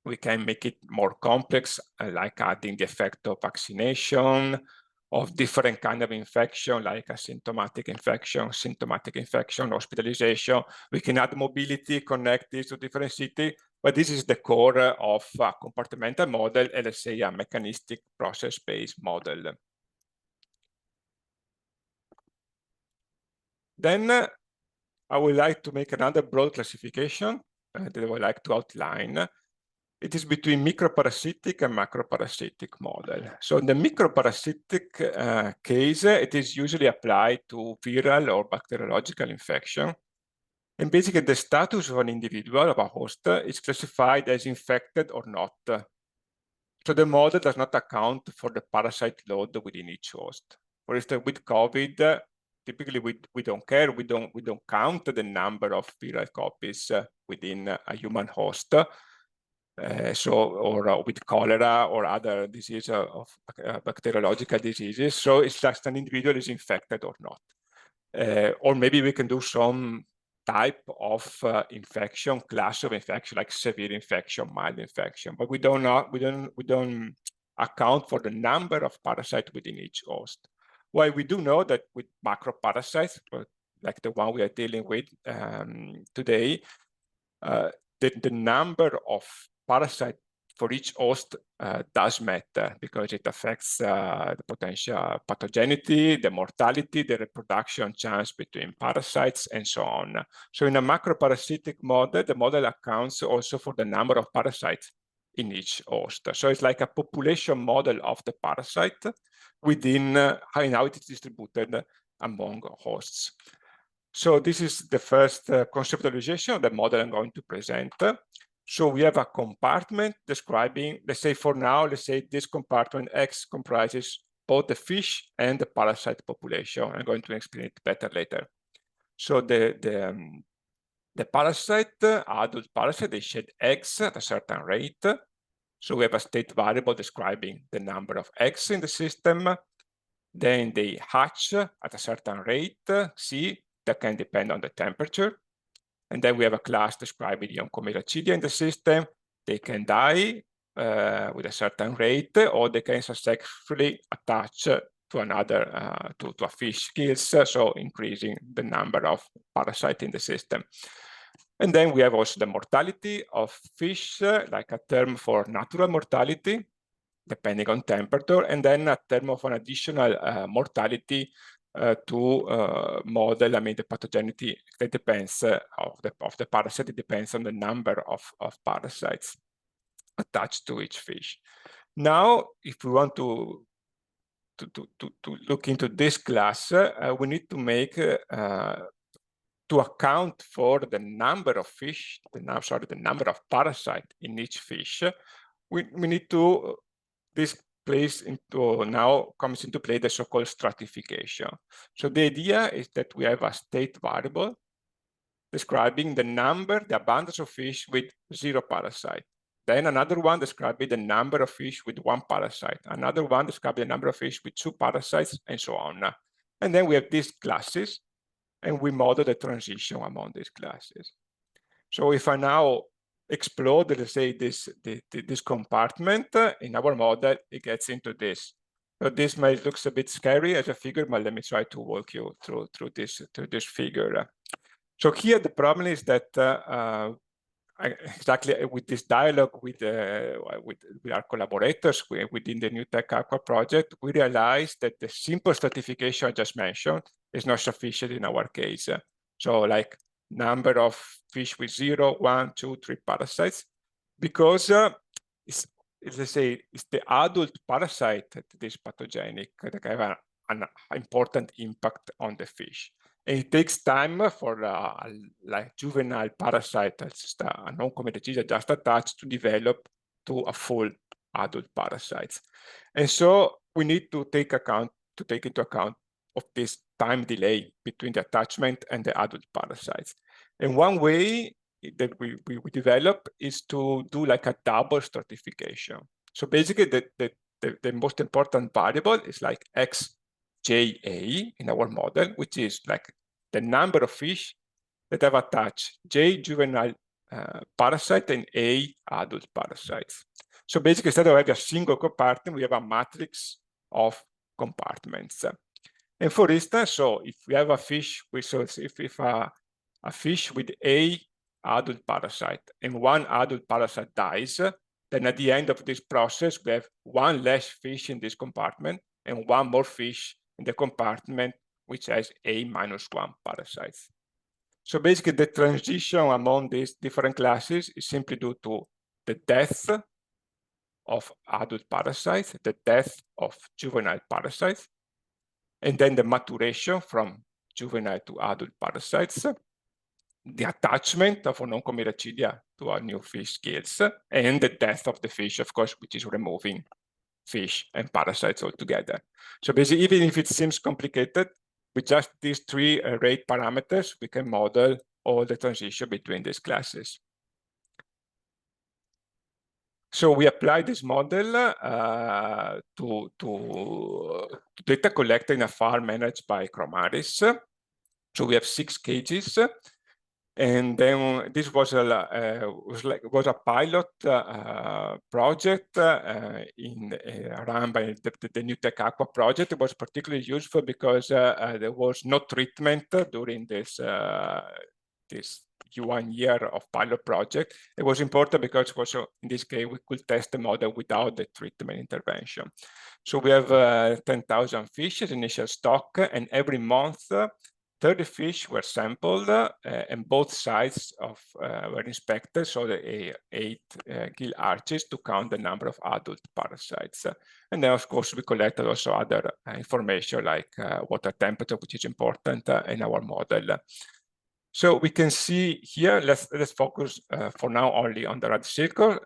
We can make it more complex, like adding the effect of vaccination, of different kind of infection, like asymptomatic infection, symptomatic infection, hospitalization. We can add mobility, connect this to different cities, but this is the core of a compartmental model, and let's say a mechanistic process-based model. Then I would like to make another broad classification that I would like to outline. It is between microparasitic and macroparasitic model. So in the microparasitic case, it is usually applied to viral or bacteriological infection. And basically the status of an individual, of a host, is classified as infected or not. So the model does not account for the parasite load within each host. For instance, with COVID, typically we don't care. We don't count the number of viral copies within a human host. Or with cholera or other disease of bacteriological diseases. So it's just an individual is infected or not. Or maybe we can do some type of infection, class of infection, like severe infection, mild infection, but we don't account for the number of parasites within each host. Well, we do know that with macroparasites, like the one we are dealing with today, the number of parasites for each host does matter because it affects the potential pathogenicity, the mortality, the reproduction chance between parasites, and so on. So in a macroparasitic model, the model accounts also for the number of parasites in each host. So it's like a population model of the parasite within how it is distributed among hosts. So this is the first conceptualization of the model I'm going to present. So we have a compartment describing, let's say for now, let's say this compartment X comprises both the fish and the parasite population. I'm going to explain it better later. So the parasite, adult parasite, they shed eggs at a certain rate. So we have a state variable describing the number of eggs in the system. Then they hatch at a certain rate, C, that can depend on the temperature. And then we have a class describing the Onchomelachidia in the system. They can die with a certain rate, or they can successfully attach to another, to a fish kills, so increasing the number of parasites in the system. And then we have also the mortality of fish, like a term for natural mortality, depending on temperature, and then a term of an additional mortality to model, the pathogenicity that depends of the parasite. It depends on the number of parasites attached to each fish. Now, if we want to look into this class, we need to make to account for the number of fish, the number of parasites in each fish. We need to this now comes into play the so-called stratification. So the idea is that we have a state variable describing the number, the abundance of fish with 0 parasite. Then another one describing the number of fish with 1 parasite. Another one describing the number of fish with 2 parasites, and so on. And then we have these classes, and we model the transition among these classes. So if I now explode, let's say, this compartment in our model, it gets into this. So this might look a bit scary as a figure, but let me try to walk you through this figure. So here the problem is that exactly with this dialogue with our collaborators within the NewTechAqua project, we realized that the simple stratification I just mentioned is not sufficient in our case. So like number of fish with 0, 1, 2, 3 parasites, because let's say it's the adult parasite that is pathogenic that have an important impact on the fish. And it takes time for like juvenile parasite, that's just a non-Onchomelachidia just attached, to develop to a full adult parasites. And so we need to take into account of this time delay between the attachment and the adult parasites. And one way that we develop is to do like a double stratification. So basically the most important variable is like XJA in our model, which is like the number of fish that have attached J juvenile parasite and A adult parasites. So basically, instead of having a single compartment, we have a matrix of compartments. And for instance, so if we have a fish, if a fish with A adult parasite and 1 adult parasite dies, then at the end of this process, we have 1 less fish in this compartment and 1 more fish in the compartment which has A-1 parasites. So basically, the transition among these different classes is simply due to the death of adult parasites, the death of juvenile parasites, and then the maturation from juvenile to adult parasites, the attachment of oncomyrachidia to our new fish gills, and the death of the fish, of course, which is removing fish and parasites altogether. So basically, even if it seems complicated, with just these three rate parameters, we can model all the transition between these classes. So we apply this model to data collected in a farm managed by Cromaris. So we have 6 cages, and then this was a pilot project run by the NewTechAqua project. It was particularly useful because there was no treatment during this 1 year of pilot project. It was important because also in this case we could test the model without the treatment intervention. So we have 10,000 fish as initial stock, and every month 30 fish were sampled, and both sides were inspected, so the 8 gill arches to count the number of adult parasites. And then, of course, we collected also other information like water temperature, which is important in our model. So we can see here, let's focus for now only on the red circle,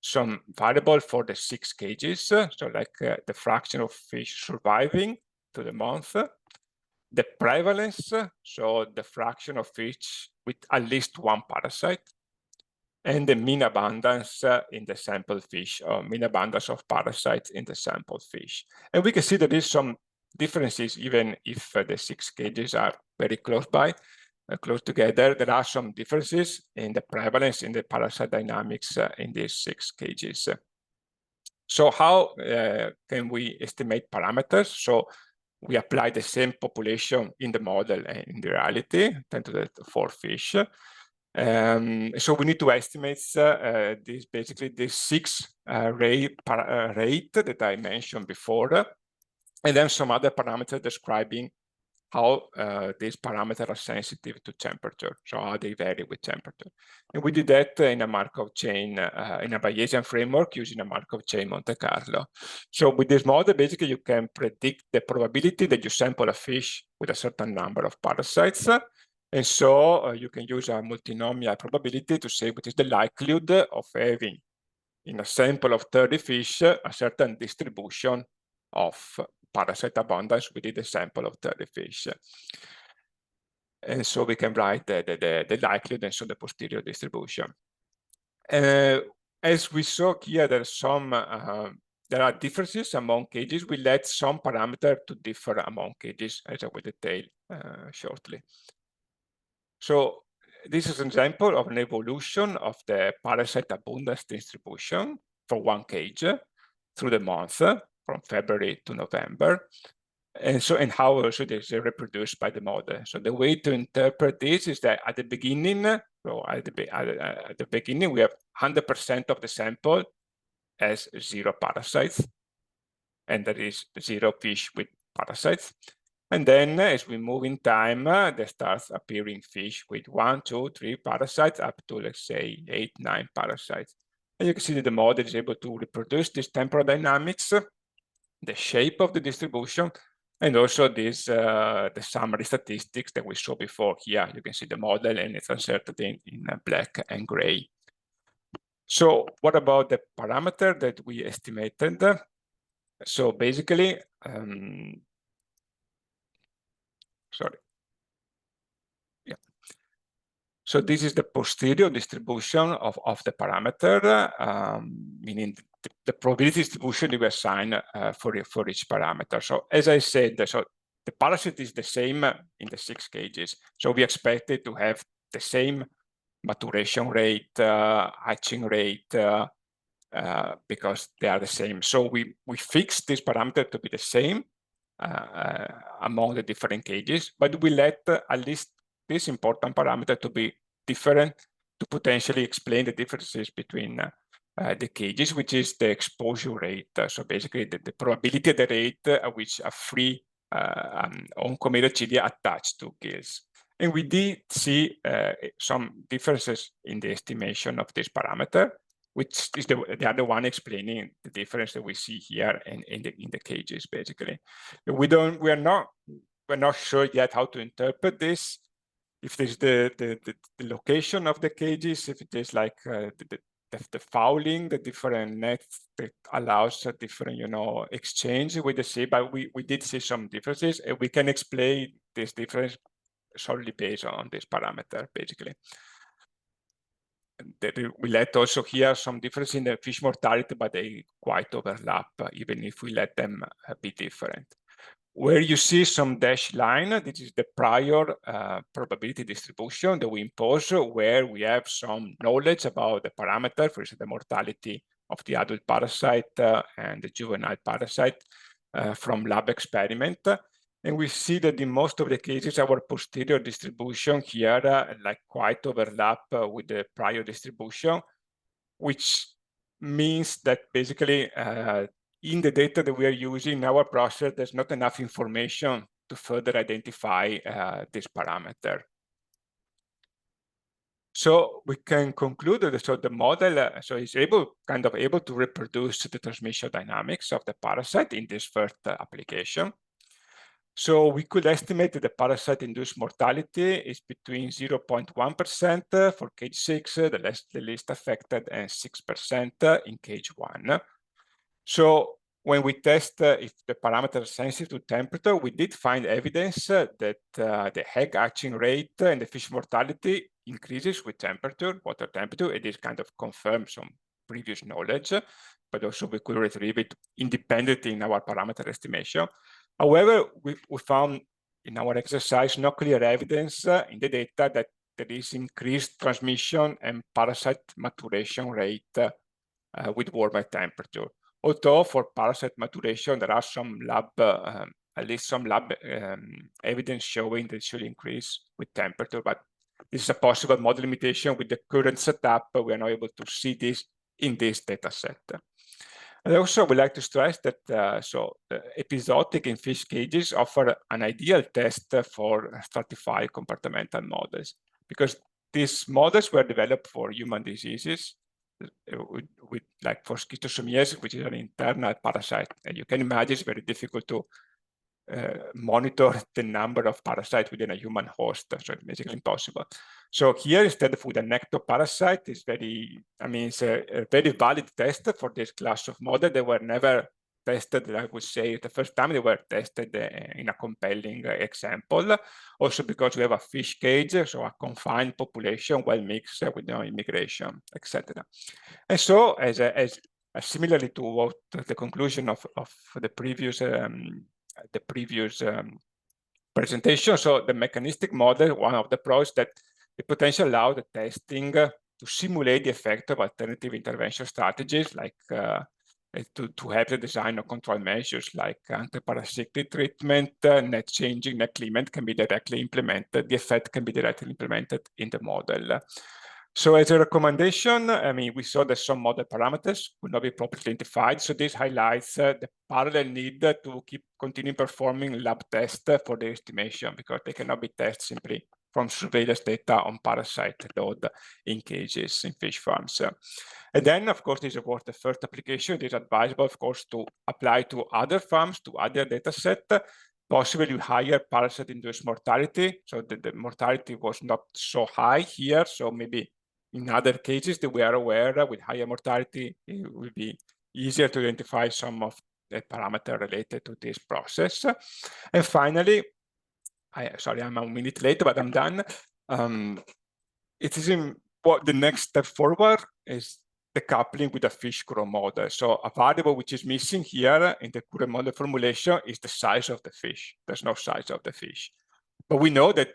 some variable for the 6 cages, so like the fraction of fish surviving to the month, the prevalence, so the fraction of fish with at least one parasite, and the mean abundance in the sample fish, or mean abundance of parasites in the sample fish. And we can see that there is some differences, even if the 6 cages are very close by, close together. There are some differences in the prevalence in the parasite dynamics in these 6 cages. So how can we estimate parameters? So we apply the same population in the model and in the reality, 10 to the 4 fish. So we need to estimate basically the 6 rate that I mentioned before, and then some other parameters describing how these parameters are sensitive to temperature, so how they vary with temperature. And we did that in a Markov chain, in a Bayesian framework using a Markov chain Monte Carlo. So with this model, basically you can predict the probability that you sample a fish with a certain number of parasites. And so you can use a multinomial probability to say what is the likelihood of having in a sample of 30 fish a certain distribution of parasite abundance within the sample of 30 fish. And so we can write the likelihood and so the posterior distribution. As we saw here, there are differences among cages. We let some parameter to differ among cages, as I will detail shortly. So this is an example of an evolution of the parasite abundance distribution for one cage through the month, from February to November, and how also this is reproduced by the model. So the way to interpret this is that at the beginning, so at the beginning we have 100% of the sample as 0 parasites, and there is 0 fish with parasites. And then as we move in time, there starts appearing fish with 1, 2, 3 parasites up to, let's say, 8, 9 parasites. And you can see that the model is able to reproduce this temporal dynamics, the shape of the distribution, and also this the summary statistics that we saw before. Here you can see the model, and it's inserted in black and gray. So what about the parameter that we estimated? So basically, so this is the posterior distribution of the parameter, meaning the probability distribution we assign for each parameter. So as I said, so the parasite is the same in the 6 cages. So we expect it to have the same maturation rate, hatching rate, because they are the same. So we fix this parameter to be the same among the different cages, but we let at least this important parameter to be different to potentially explain the differences between the cages, which is the exposure rate. So basically the probability at the rate at which a free oncomyrachidia attached to gills. And we did see some differences in the estimation of this parameter, which is the other one explaining the difference that we see here in the cages. Basically, we're not sure yet how to interpret this, if there's the location of the cages, if it is like the fouling, the different nets that allows a different, exchange with the sea, but we did see some differences, and we can explain this difference solely based on this parameter, basically. We let also here some difference in the fish mortality, but they quite overlap, even if we let them be different. Where you see some dashed line, this is the prior probability distribution that we impose, where we have some knowledge about the parameter, for instance, the mortality of the adult parasite and the juvenile parasite from lab experiment. And we see that in most of the cases, our posterior distribution here like quite overlap with the prior distribution, which means that basically in the data that we are using in our process, there's not enough information to further identify this parameter. So we can conclude that the model is kind of able to reproduce the transmission dynamics of the parasite in this first application. So we could estimate that the parasite-induced mortality is between 0.1% for cage 6, the least affected, and 6% in cage 1. So when we test if the parameter is sensitive to temperature, we did find evidence that the egg hatching rate and the fish mortality increases with temperature, water temperature. It is kind of confirms some previous knowledge, but also we could retrieve it independently in our parameter estimation. However, we found in our exercise no clear evidence in the data that there is increased transmission and parasite maturation rate with warmer temperature. Although for parasite maturation, there are some lab, at least some lab evidence showing that it should increase with temperature, but this is a possible model limitation with the current setup. We are not able to see this in this data set. And also, we like to stress that episodic in fish cages offer an ideal test for stratified compartmental models, because these models were developed for human diseases, with like for schistosomiasis, which is an internal parasite. And you can imagine it's very difficult to monitor the number of parasites within a human host, so it's basically impossible. So here, instead of with a nectoparasite, it's it's a very valid test for this class of model. They were never tested, I would say, the first time they were tested in a compelling example. Also because we have a fish cage, so a confined population, well mixed with no immigration, etc. And so, as similarly to what the conclusion of the previous presentation, so the mechanistic model, one of the pros that the potential allows the testing to simulate the effect of alternative intervention strategies, like to have the design of control measures like anti-parasitic treatment, net changing, net cleavement can be directly implemented. The effect can be directly implemented in the model. So as a recommendation, we saw that some model parameters could not be properly identified. So this highlights the parallel need to keep continuing performing lab tests for the estimation, because they cannot be tested simply from surveillance data on parasite load in cages in fish farms. And then, of course, this is about the first application. It is advisable, of course, to apply to other farms, to other data set, possibly with higher parasite-induced mortality. So the mortality was not so high here. So maybe in other cases that we are aware with higher mortality, it will be easier to identify some of the parameters related to this process. And finally, sorry, I'm a minute late, but I'm done. It is what the next step forward is the coupling with a fish grow model. So a variable which is missing here in the current model formulation is the size of the fish. There's no size of the fish. But we know that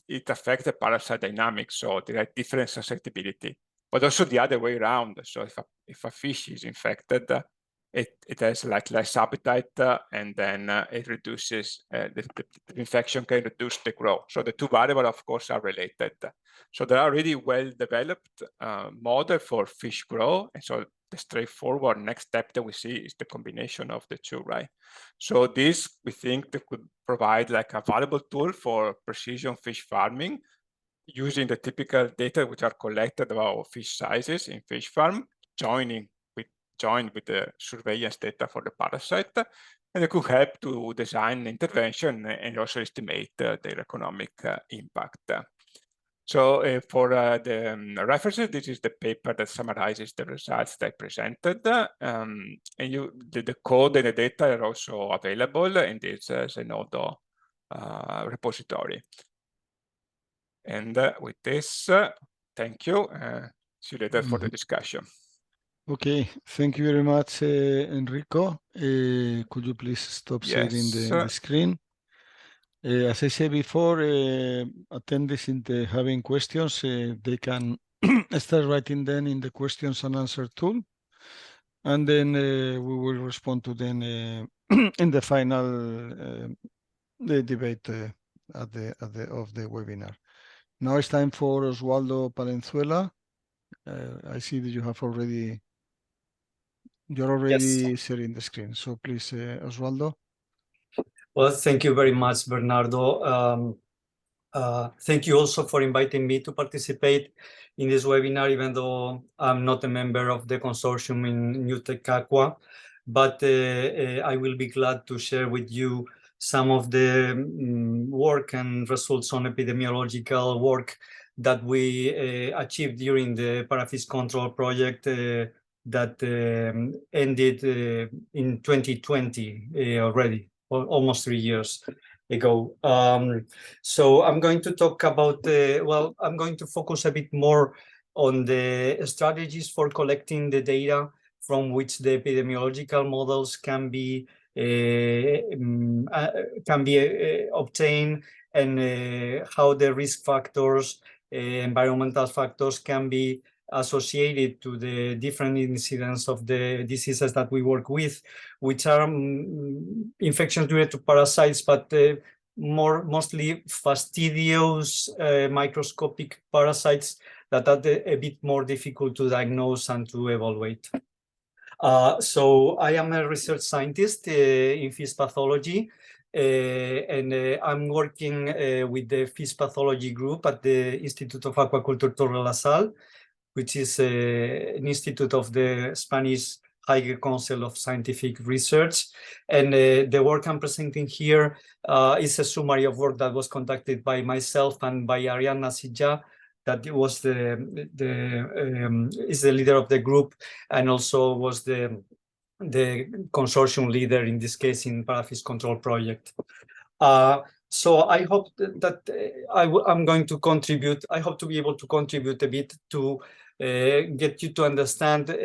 it affects the parasite dynamics, so there are different susceptibility, but also the other way around. So if a fish is infected, it has like less appetite, and then it reduces, the infection can reduce the growth. So the two variables, of course, are related. So there are already well-developed model for fish growth, and so the straightforward next step that we see is the combination of the two, right? So this, we think, that could provide like a valuable tool for precision fish farming, using the typical data which are collected about fish sizes in fish farm, joining joined with the surveillance data for the parasite, and it could help to design intervention and also estimate their economic impact. So for the references, this is the paper that summarizes the results that I presented. And the code and the data are also available in this Zenodo repository. And with this, thank you. See you later for the discussion. Okay, thank you very much, Enrico. Could you please stop sharing the screen? As I said before, attendees having questions, they can start writing them in the questions and answer tool, and then we will respond to them in the final the debate of the webinar. Now it's time for Oswaldo Palenzuela. I see that you're already sharing the screen. So please, Oswaldo. Well, thank you very much, Bernardo. Thank you also for inviting me to participate in this webinar, even though I'm not a member of the consortium in NewTechAqua, but I will be glad to share with you some of the work and results on epidemiological work that we achieved during the ParaFishControl project that ended in 2020 already, almost 3 years ago. So I'm going to talk about, well, I'm going to focus a bit more on the strategies for collecting the data from which the epidemiological models can be obtained, and how the risk factors, environmental factors can be associated to the different incidents of the diseases that we work with, which are infections related to parasites, but mostly fastidious microscopic parasites that are a bit more difficult to diagnose and to evaluate. So I am a research scientist in fish pathology, and I'm working with the fish pathology group at the Institute of Aquaculture Torre La Sal, which is an institute of the Spanish Higher Council of Scientific Research. And the work I'm presenting here is a summary of work that was conducted by myself and by Arianna Sija, that was is the leader of the group, and also was the consortium leader in this case in ParaFishControl project. So I hope that I'm going to contribute. I hope to be able to contribute a bit to get you to understand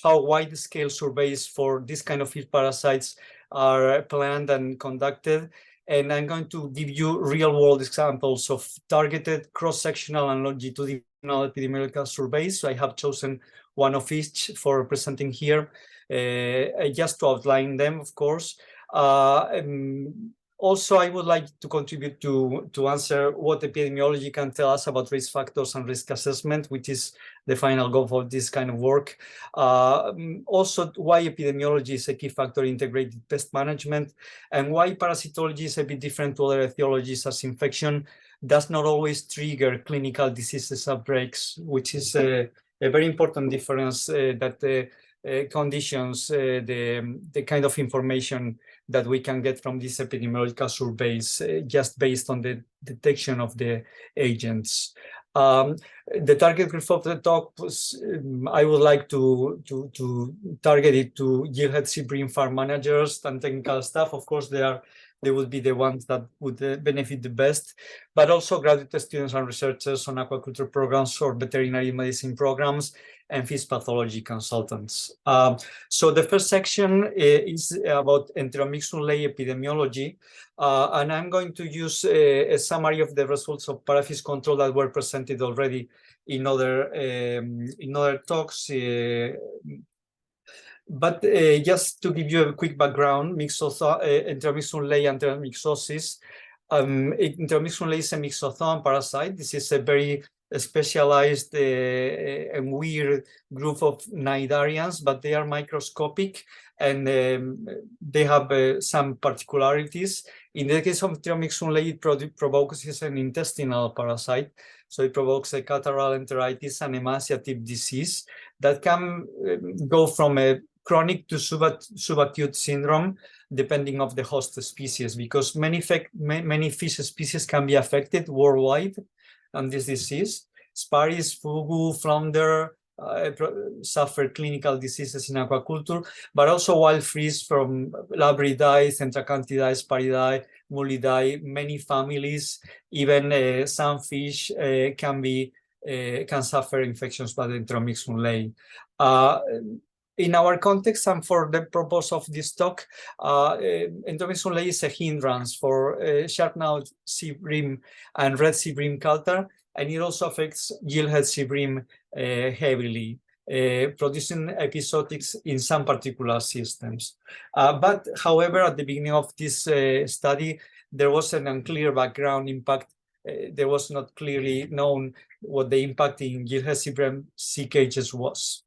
how wide-scale surveys for this kind of fish parasites are planned and conducted. And I'm going to give you real-world examples of targeted cross-sectional and longitudinal epidemiological surveys. So I have chosen one of each for presenting here, just to outline them, of course. Also, I would like to contribute to answer what epidemiology can tell us about risk factors and risk assessment, which is the final goal of this kind of work. Also, why epidemiology is a key factor in integrated pest management, and why parasitology is a bit different to other etiologies, as infection does not always trigger clinical diseases outbreaks, which is a very important difference that conditions the kind of information that we can get from these epidemiological surveys just based on the detection of the agents. The target group of the talk was, I would like to target it to glithead seabream farm managers and technical staff. Of course, they would be the ones that would benefit the best, but also graduate students and researchers on aquaculture programs or veterinary medicine programs, and fish pathology consultants. So the first section is about enteromyxum-lay epidemiology, and I'm going to use a summary of the results of ParaFishControl that were presented already in other talks. But just to give you a quick background, enteromyxum-lay and enteromyxosis. Enteromyxum-lay is a myxozoan parasite. This is a very specialized and weird group of cnidarians, but they are microscopic, and they have some particularities. In the case of enteromyxum-lay, it provokes an intestinal parasite. So it provokes a catarrhal enteritis and emaciative disease that can go from a chronic to subacute syndrome, depending of the host species, because many fish species can be affected worldwide on this disease. Sparis, fugu, flounder suffer clinical diseases in aquaculture, but also wild fish from Labridae, Centracanthidae, Sparidae, Mulidae, many families, even some fish can suffer infections by the Enteromyxum lei. In our context and for the purpose of this talk, Enteromyxum lei is a hindrance for sharp-nosed seabream and red seabream culture, and it also affects gillhead seabream heavily, producing episodics in some particular systems. But however, at the beginning of this study, there was an unclear background impact. There was not clearly known what the impact in gillhead seabream sea cages was.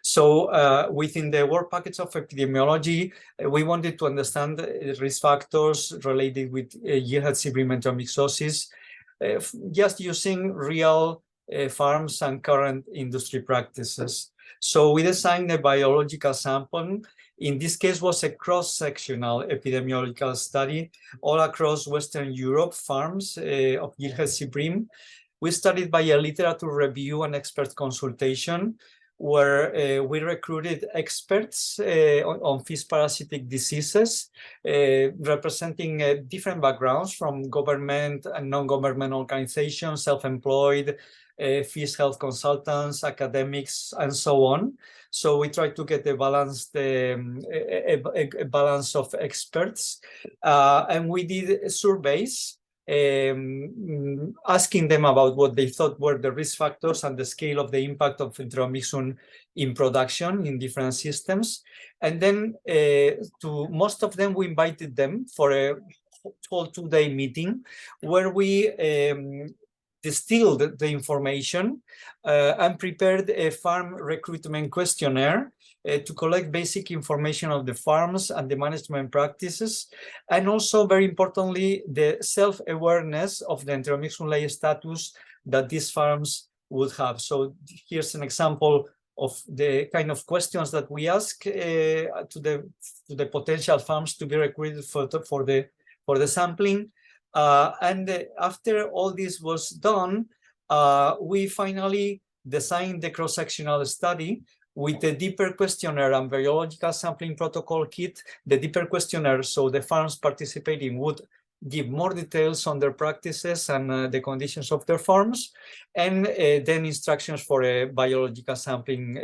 So within the work package of epidemiology, we wanted to understand risk factors related with gillhead seabream enteromyxosis, just using real farms and current industry practices. So we designed a biological sample. In this case was a cross-sectional epidemiological study all across Western Europe, farms of gillhead seabream. We studied by a literature review and expert consultation, where we recruited experts on fish parasitic diseases, representing different backgrounds from government and non-government organizations, self-employed, fish health consultants, academics, and so on. So we tried to get a balanced a balance of experts, and we did surveys asking them about what they thought were the risk factors and the scale of the impact of Enteromyxum in production in different systems. And then to most of them, we invited them for a whole 2-day meeting where we distilled the information and prepared a farm recruitment questionnaire to collect basic information of the farms and the management practices, and also, very importantly, the self-awareness of the Enteromyxum lei status that these farms would have. So here's an example of the kind of questions that we ask to the potential farms to be recruited for the sampling. And after all this was done, we finally designed the cross-sectional study with the deeper questionnaire and biological sampling protocol kit. The deeper questionnaire, so the farms participating would give more details on their practices and the conditions of their farms, and then instructions for a biological sampling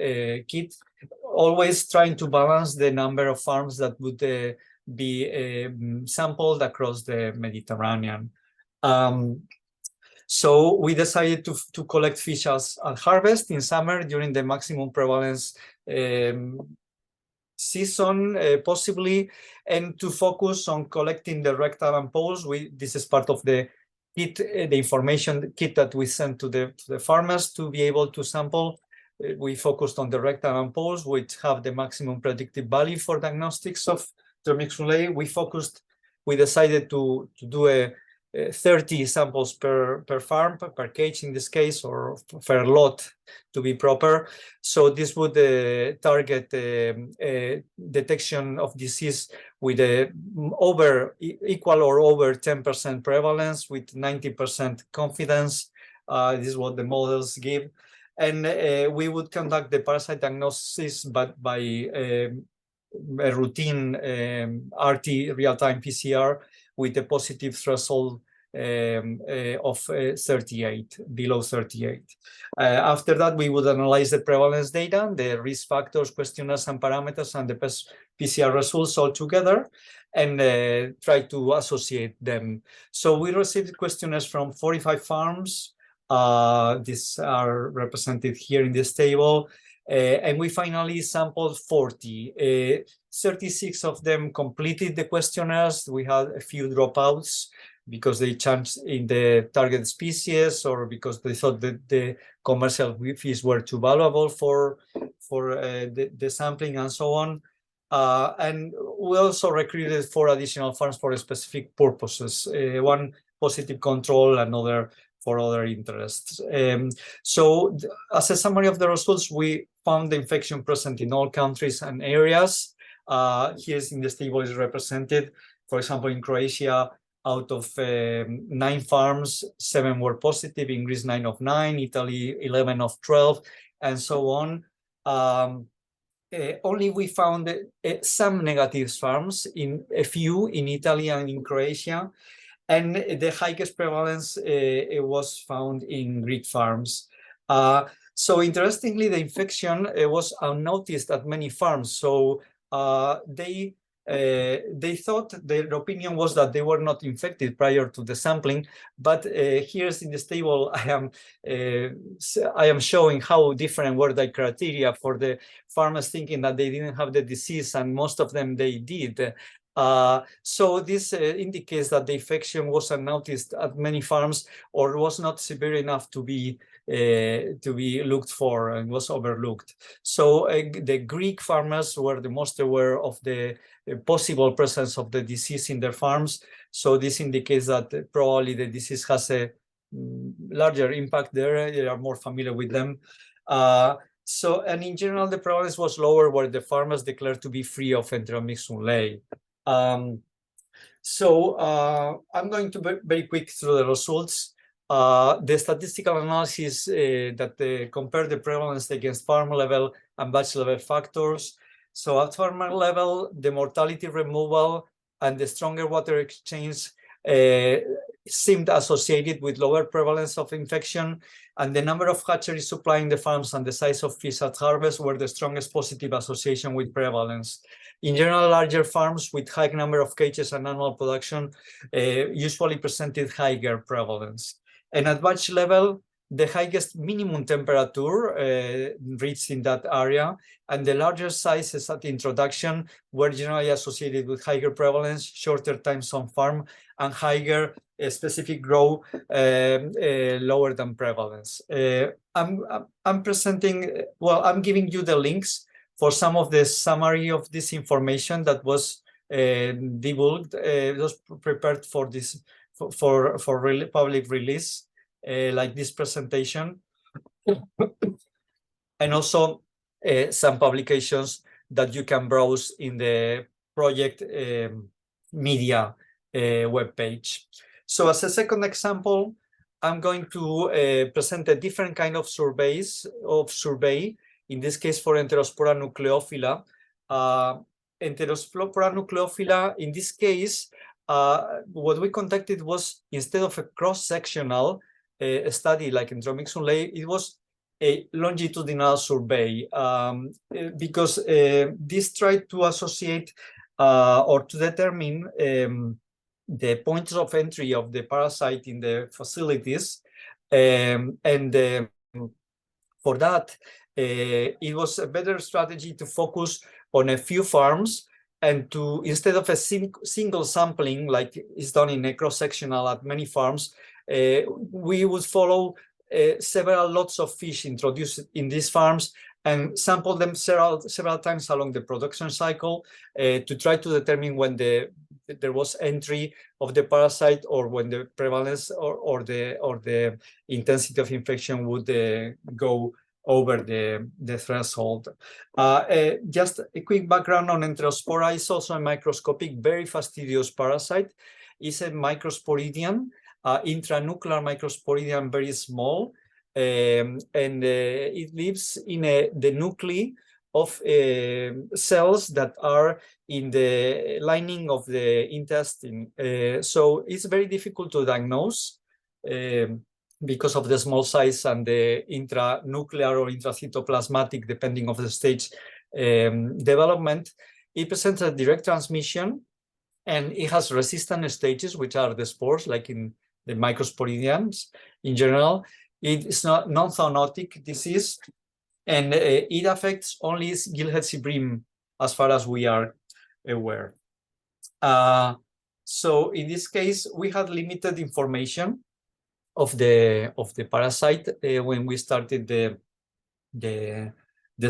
kit, always trying to balance the number of farms that would be sampled across the Mediterranean. So we decided to collect fish at harvest in summer during the maximum prevalence season, possibly, and to focus on collecting the rectal ampoules. This is part of the kit, the information kit that we sent to the farmers to be able to sample. We focused on the rectal ampoules, which have the maximum predictive value for diagnostics of Enteromyxum lei. We decided to do 30 samples per farm, per cage in this case, or per lot to be proper. So this would target detection of disease with equal or over 10% prevalence with 90% confidence. This is what the models give. And we would conduct the parasite diagnosis by a routine RT, real-time PCR, with a positive threshold of 38, below 38. After that, we would analyze the prevalence data, the risk factors, questionnaires, and parameters, and the PCR results all together, and try to associate them. So we received questionnaires from 45 farms. These are represented here in this table. And we finally sampled 40. 36 of them completed the questionnaires. We had a few dropouts because they changed in the target species, or because they thought that the commercial fish were too valuable for the sampling, and so on. And we also recruited 4 additional farms for specific purposes, one positive control, another for other interests. So as a summary of the results, we found the infection present in all countries and areas. Here's in this table is represented. For example, in Croatia, out of 9 farms, 7 were positive. In Greece, 9 of 9. Italy, 11 of 12, and so on. Only we found some negative farms, in a few in Italy and in Croatia, and the highest prevalence it was found in Greek farms. So interestingly, the infection was unnoticed at many farms. So they thought, their opinion was that they were not infected prior to the sampling. But here's in this table, I am showing how different were the criteria for the farmers thinking that they didn't have the disease, and most of them they did. So this indicates that the infection was unnoticed at many farms, or was not severe enough to be looked for, and was overlooked. So the Greek farmers were the most aware of the possible presence of the disease in their farms. So this indicates that probably the disease has a larger impact there. They are more familiar with them. And in general, the prevalence was lower where the farmers declared to be free of Enteromyxum lay. I'm going to be very quick through the results. The statistical analysis that compared the prevalence against farm level and batch level factors. So at farmer level, the mortality removal and the stronger water exchange seemed associated with lower prevalence of infection, and the number of hatcheries supplying the farms and the size of fish at harvest were the strongest positive association with prevalence. In general, larger farms with high number of cages and annual production usually presented higher prevalence. And at batch level, the highest minimum temperature reached in that area, and the larger sizes at introduction were generally associated with higher prevalence, shorter times on farm, and higher specific growth lower than prevalence. I'm presenting, well, I'm giving you the links for some of the summary of this information that was debugged, was prepared for this for public release, like this presentation, and also some publications that you can browse in the project media webpage. So as a second example, I'm going to present a different kind of survey, in this case for Enterospora nucleophila. Enterospora nucleophila, in this case, what we conducted was, instead of a cross-sectional study like Enteromyxum lay, it was a longitudinal survey, because this tried to associate or to determine the points of entry of the parasite in the facilities, for that, it was a better strategy to focus on a few farms, and to, instead of a single sampling like is done in a cross-sectional at many farms, we would follow several lots of fish introduced in these farms and sample them several times along the production cycle to try to determine when there was entry of the parasite, or when the prevalence or the intensity of infection would go over the threshold. Just a quick background on Enterospora. It's also a microscopic, very fastidious parasite. It's a microsporidian, intranuclear microsporidian, very small, and it lives in the nuclei of cells that are in the lining of the intestine. So it's very difficult to diagnose because of the small size and the intranuclear or intracytoplasmatic, depending on the stage development. It presents a direct transmission, and it has resistant stages, which are the spores, like in the microsporidians in general. It's not non-zoonotic disease, and it affects only glithead seabream as far as we are aware. So in this case, we had limited information of the parasite when we started the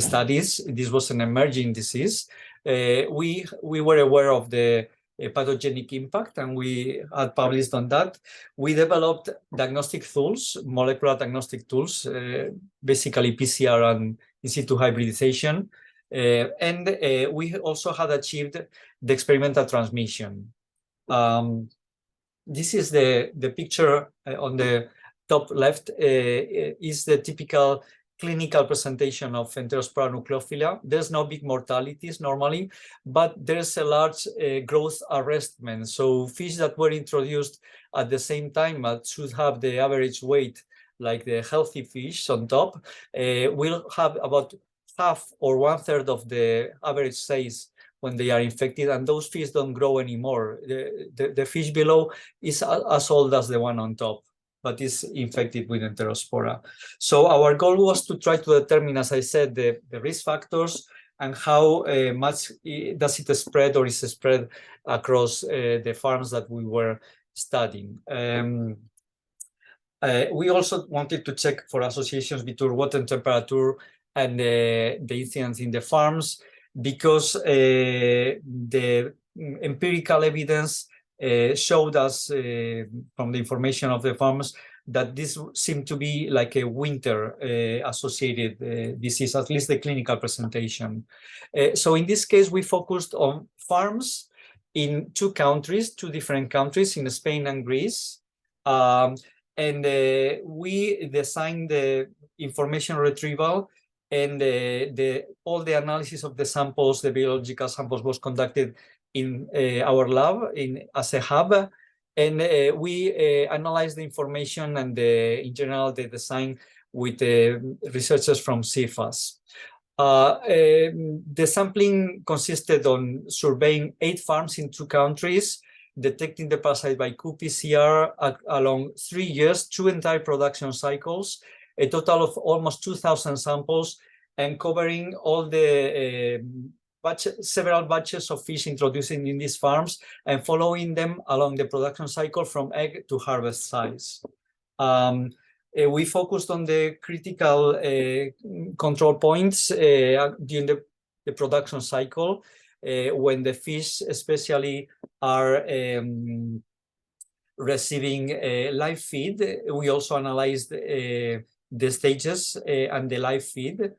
studies. This was an emerging disease. We were aware of the pathogenic impact, and we had published on that. We developed diagnostic tools, molecular diagnostic tools, basically PCR and in situ hybridization. And we also had achieved the experimental transmission. This is the picture on the top left, is the typical clinical presentation of Enterospora nucleophila. There's no big mortalities normally, but there's a large growth arrestment. So fish that were introduced at the same time that should have the average weight like the healthy fish on top will have about half or 1/3 of the average size when they are infected, and those fish don't grow anymore. The fish below is as old as the one on top, but is infected with Enterospora. So our goal was to try to determine, as I said, the risk factors and how much does it spread or is spread across the farms that we were studying. We also wanted to check for associations between water temperature and the incidence in the farms, because the empirical evidence showed us from the information of the farms that this seemed to be like a winter associated disease, at least the clinical presentation. So in this case, we focused on farms in two different countries, in Spain and Greece. And we designed the information retrieval, and all the analysis of the samples, the biological samples, was conducted in our lab as a hub. And we analyzed the information and in general the design with researchers from CIFAS. The sampling consisted on surveying 8 farms in 2 countries, detecting the parasite by qPCR along 3 years, 2 entire production cycles, a total of almost 2,000 samples, and covering all the several batches of fish introduced in these farms, and following them along the production cycle from egg to harvest size. We focused on the critical control points during the production cycle, when the fish especially are receiving live feed. We also analyzed the stages and the live feed.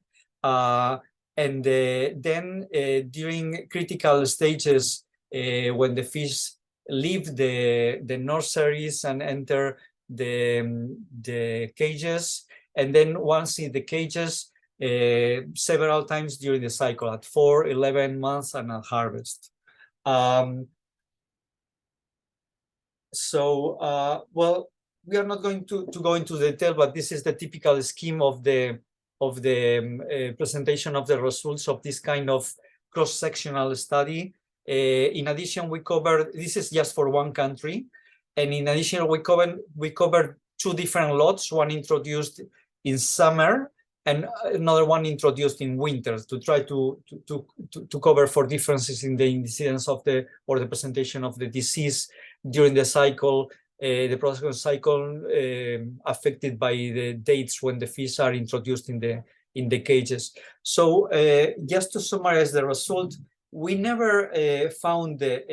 And then during critical stages, when the fish leave the nurseries and enter the cages, and then once in the cages, several times during the cycle at 4, 11 months and at harvest. Well, we are not going to go into detail, but this is the typical scheme of the presentation of the results of this kind of cross-sectional study. In addition, we covered, this is just for one country, and in addition, we covered 2 different lots, one introduced in summer and another one introduced in winter, to try to cover for differences in the incidence of the presentation of the disease during the cycle, the production cycle affected by the dates when the fish are introduced in the cages. So just to summarize the result, we never found the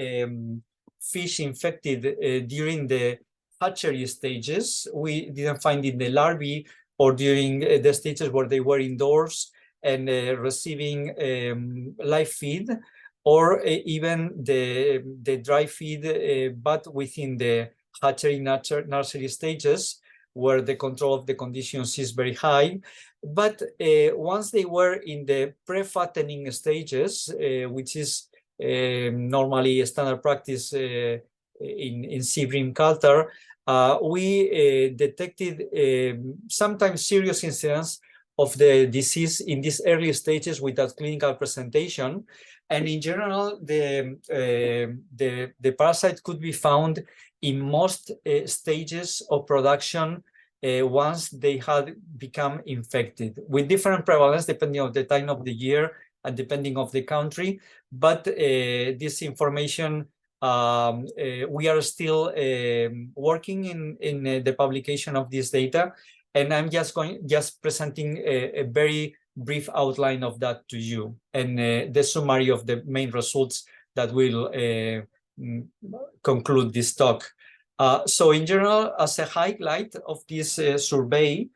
fish infected during the hatchery stages. We didn't find in the larvae or during the stages where they were indoors and receiving live feed, or even the dry feed, but within the hatchery nursery stages where the control of the conditions is very high. But once they were in the pre-fattening stages, which is normally a standard practice in seabream culture, we detected sometimes serious incidence of the disease in these early stages without clinical presentation. And in general, the parasite could be found in most stages of production once they had become infected, with different prevalence depending on the time of the year and depending of the country. But this information, we are still working in the publication of this data, and I'm just presenting a very brief outline of that to you, and the summary of the main results that will conclude this talk. So in general, as a highlight of this survey,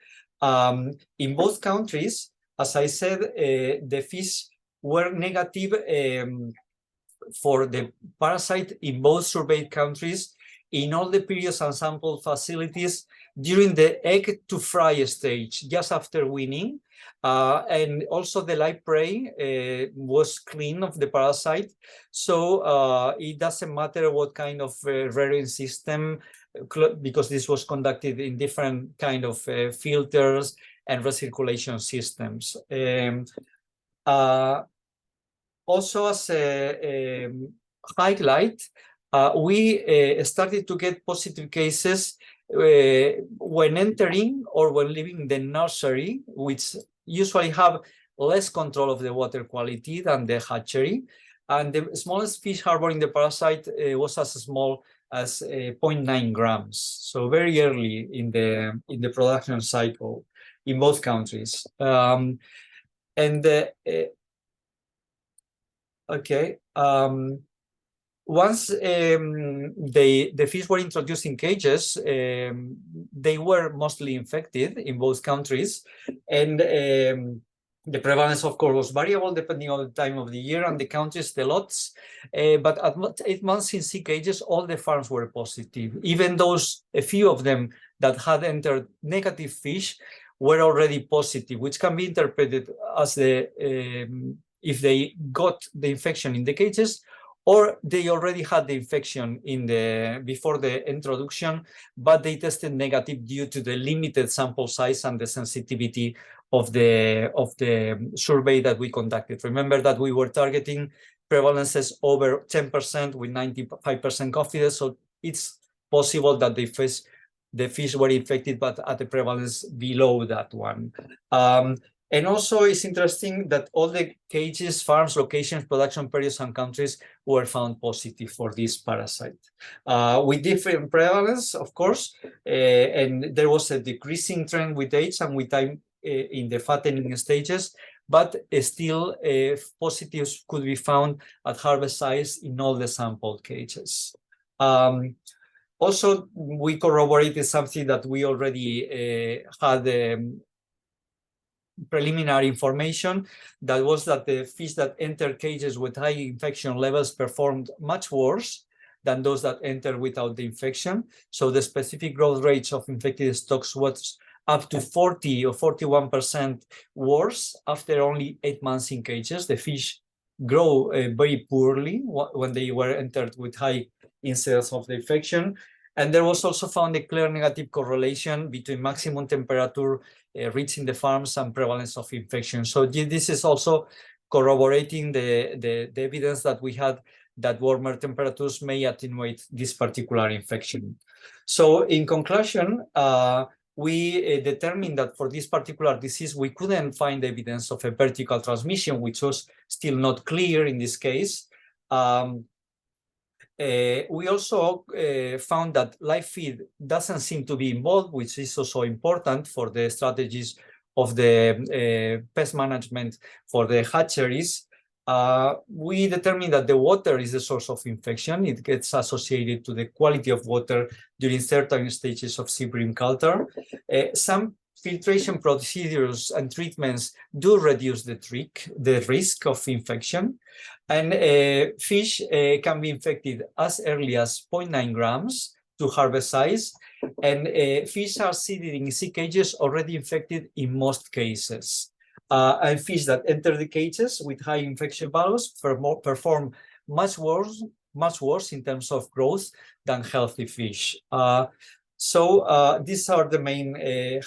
in both countries, as I said, the fish were negative for the parasite in both surveyed countries in all the periods and sample facilities during the egg to fry stage, just after weaning. And also the live prey was clean of the parasite. So it doesn't matter what kind of rearing system, because this was conducted in different kind of filters and recirculation systems. Also, as a highlight, we started to get positive cases when entering or when leaving the nursery, which usually have less control of the water quality than the hatchery. And the smallest fish harboring the parasite was as small as 0.9 grams. So very early in the production cycle in both countries. Okay. Once the fish were introduced in cages, they were mostly infected in both countries, and the prevalence, of course, was variable depending on the time of the year and the countries, the lots. But at 8 months in sea cages, all the farms were positive. Even those, a few of them that had entered negative fish were already positive, which can be interpreted as if they got the infection in the cages, or they already had the infection before the introduction, but they tested negative due to the limited sample size and the sensitivity of the survey that we conducted. Remember that we were targeting prevalences over 10% with 95% confidence, so it's possible that the fish were infected, but at a prevalence below that one. And also, it's interesting that all the cages, farms, locations, production periods, and countries were found positive for this parasite. With different prevalence, of course, and there was a decreasing trend with age and with time in the fattening stages, but still positives could be found at harvest size in all the sampled cages. Also, we corroborated something that we already had preliminary information, that was that the fish that entered cages with high infection levels performed much worse than those that entered without the infection. So the specific growth rates of infected stocks was up to 40 or 41% worse after only 8 months in cages. The fish grow very poorly when they were entered with high incidence of the infection. And there was also found a clear negative correlation between maximum temperature reaching the farms and prevalence of infection. So this is also corroborating the evidence that we had that warmer temperatures may attenuate this particular infection. So in conclusion, we determined that for this particular disease, we couldn't find evidence of a vertical transmission, which was still not clear in this case. We also found that live feed doesn't seem to be involved, which is also important for the strategies of the pest management for the hatcheries. We determined that the water is the source of infection. It gets associated to the quality of water during certain stages of seabream culture. Some filtration procedures and treatments do reduce the risk of infection. And fish can be infected as early as 0.9 grams to harvest size. And fish are seeded in sea cages already infected in most cases. And fish that enter the cages with high infection values perform much worse in terms of growth than healthy fish. So these are the main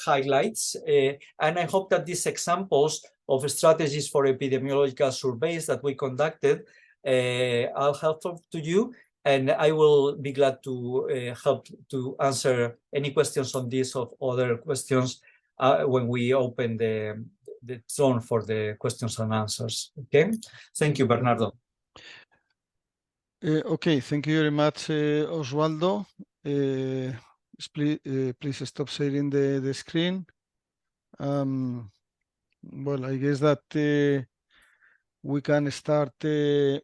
highlights. And I hope that these examples of strategies for epidemiological surveys that we conducted are helpful to you. And I will be glad to help to answer any questions on this or other questions when we open the zone for the questions and answers. Okay, thank you, Bernardo. Okay, thank you very much, Oswaldo. Please stop sharing the screen. Well, I guess that we can start the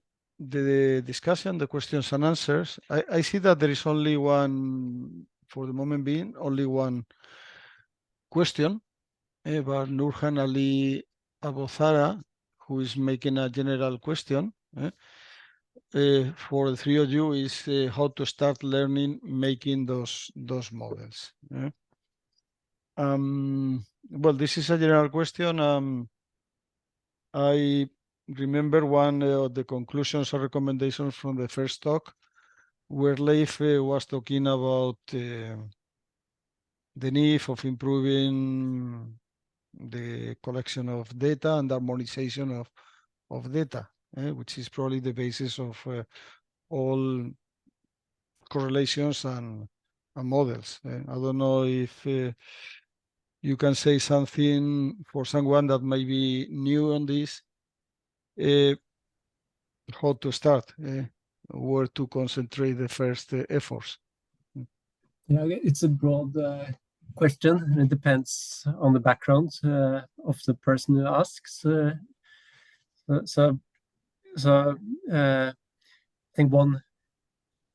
discussion, the questions and answers. I see that there is only one, for the moment being, only one question. But Nurhan Ali Abozara, who is making a general question for the three of you, is how to start learning making those models. Well, this is a general question. I remember one of the conclusions or recommendations from the first talk, where Leif was talking about the need of improving the collection of data and the harmonization of data, which is probably the basis of all correlations and models. I don't know if you can say something for someone that may be new on this, how to start, where to concentrate the first efforts. Yeah, it's a broad question, and it depends on the background of the person who asks. I think one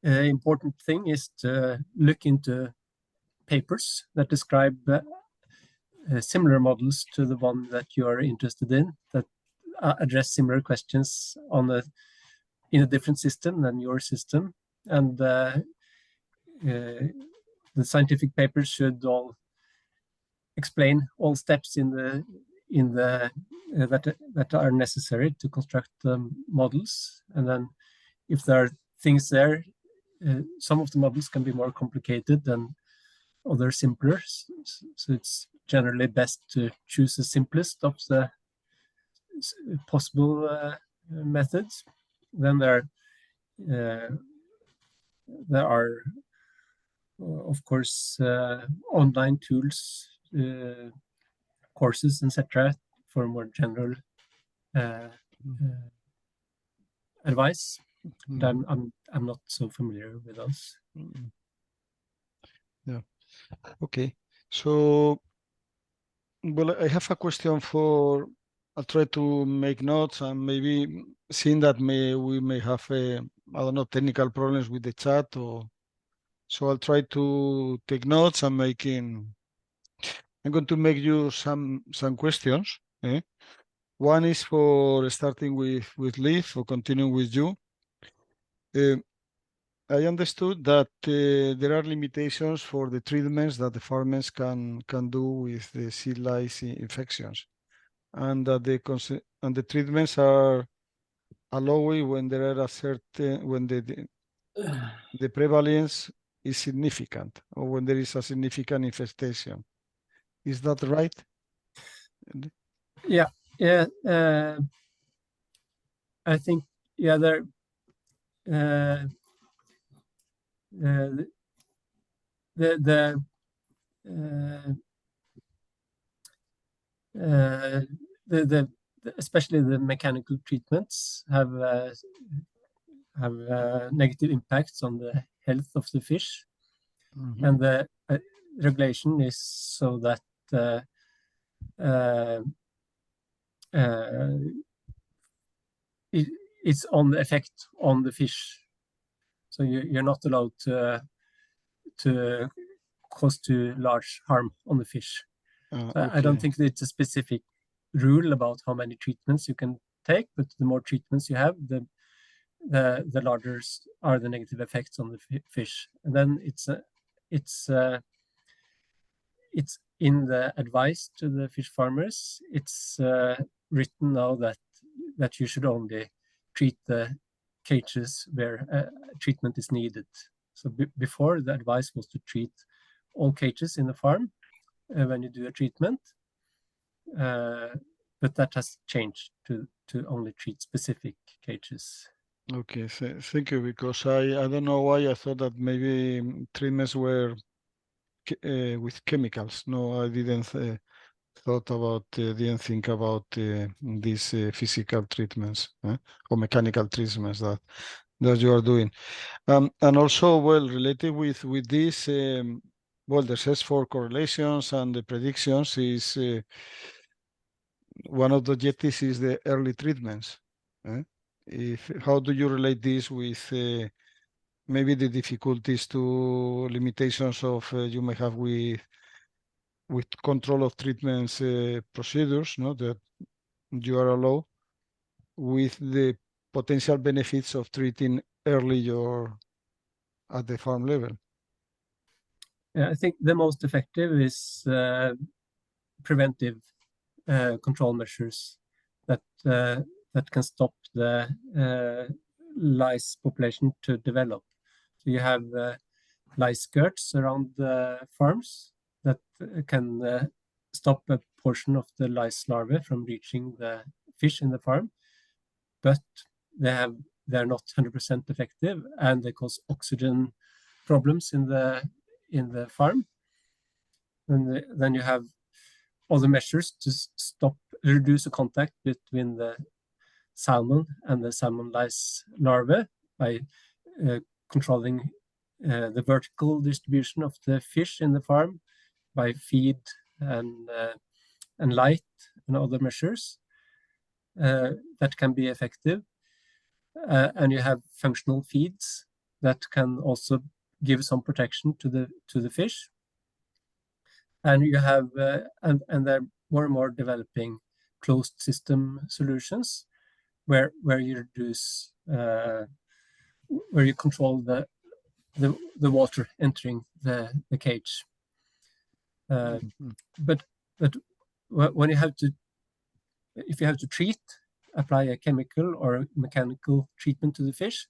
important thing is to look into papers that describe similar models to the one that you are interested in, that address similar questions in a different system than your system. And the scientific papers should all explain all steps that are necessary to construct models. And then if there are things there, some of the models can be more complicated than other simpler. So it's generally best to choose the simplest of the possible methods. Then there are of course online tools, courses, etc., for more general advice. Mm-hmm. I'm not so familiar with those. Mm-hmm. Yeah. Okay. So, well, I have a question for. I'll try to make notes, and maybe seeing that we may have I don't know, technical problems with the chat, or so I'll try to take notes and I'm going to make you some questions. One is for starting with Leif, or continuing with you. I understood that there are limitations for the treatments that the farmers can do with the sea lice infections, and that the treatments are allowed when there are a certain when the prevalence is significant, or when there is a significant infestation. Is that right? Yeah. I think there. Especially the mechanical treatments have negative impacts on the health of the fish. Mm-hmm. And the regulation is so that it's on the effect on the fish. So you're not allowed to cause too large harm on the fish. Okay. I don't think that it's a specific rule about how many treatments you can take, but the more treatments you have, the larger are the negative effects on the fish. And then it's in the advice to the fish farmers. It's written now that you should only treat the cages where treatment is needed. So before, the advice was to treat all cages in the farm when you do a treatment, but that has changed to only treat specific cages. Okay, thank you, because I don't know why I thought that maybe treatments were with chemicals. No, I didn't didn't think about these physical treatments or mechanical treatments that you are doing. And also, well, related with this, well, the search for correlations and the predictions is one of the objectives is the early treatments. How do you relate this with maybe the difficulties to limitations of you may have with control of treatments procedures, no? That you are allowed with the potential benefits of treating early or at the farm level? Yeah, I think the most effective is preventive control measures that can stop the lice population to develop. So you have lice skirts around the farms that can stop a portion of the lice larvae from reaching the fish in the farm, but they're not 100% effective, and they cause oxygen problems in the farm. And then you have other measures to reduce the contact between the salmon and the salmon lice larvae by controlling the vertical distribution of the fish in the farm by feed and light and other measures that can be effective. And you have functional feeds that can also give some protection to the fish. And you have and they're more and more developing closed system solutions where you reduce where you control the water entering the cage. But when if you have to apply a chemical or mechanical treatment to the fish,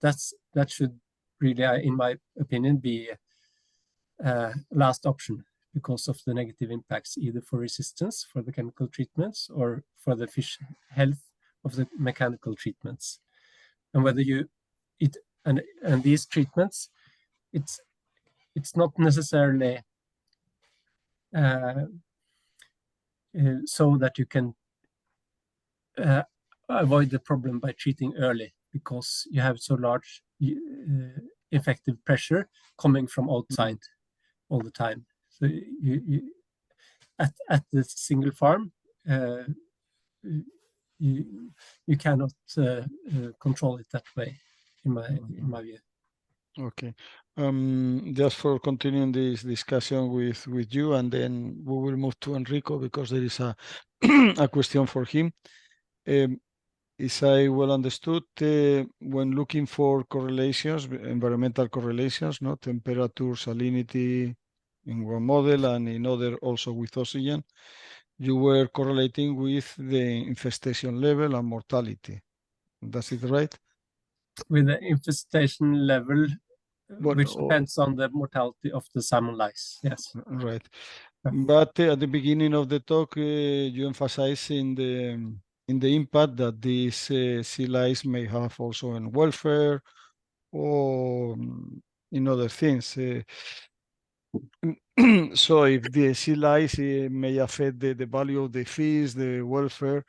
that should really, in my opinion, be last option, because of the negative impacts either for resistance for the chemical treatments or for the fish health of the mechanical treatments. And whether and these treatments, it's not necessarily so that you can avoid the problem by treating early, because you have so large effective pressure coming from outside all the time. So you at the single farm, you cannot control it that way, in my view. Okay. Just for continuing this discussion with you, and then we will move to Enrico, because there is a a question for him. As I well understood, when looking for correlations, environmental correlations, no, temperature, salinity in one model and in other also with oxygen, you were correlating with the infestation level and mortality. That's it, right? With the infestation level, which Well, depends on the mortality of the salmon lice. Yes. right. Yeah. But at the beginning of the talk, you emphasize in the impact that these sea lice may have also in welfare or in other things. So if the sea lice may affect the value of the fish, the welfare,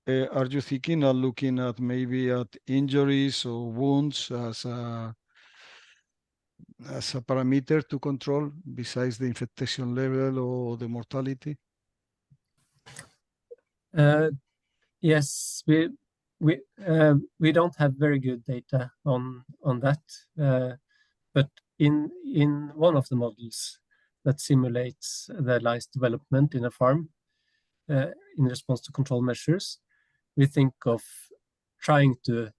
are you thinking of looking at maybe at injuries or wounds as a parameter to control besides the infestation level or the mortality? Yes, we don't have very good data on that, but in one of the models that simulates the lice development in a farm in response to control measures, we think of trying to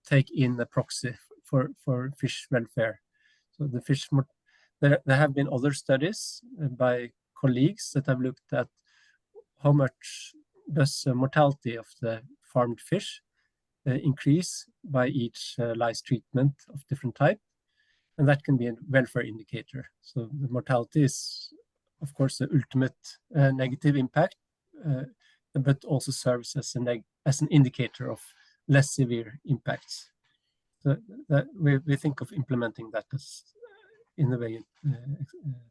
take in a proxy for fish welfare. So the fish, there have been other studies by colleagues that have looked at how much does the mortality of the farmed fish increase by each lice treatment of different type, and that can be a welfare indicator. So the mortality is, of course, the ultimate negative impact, but also serves as an indicator of less severe impacts. So that we think of implementing that as in the way you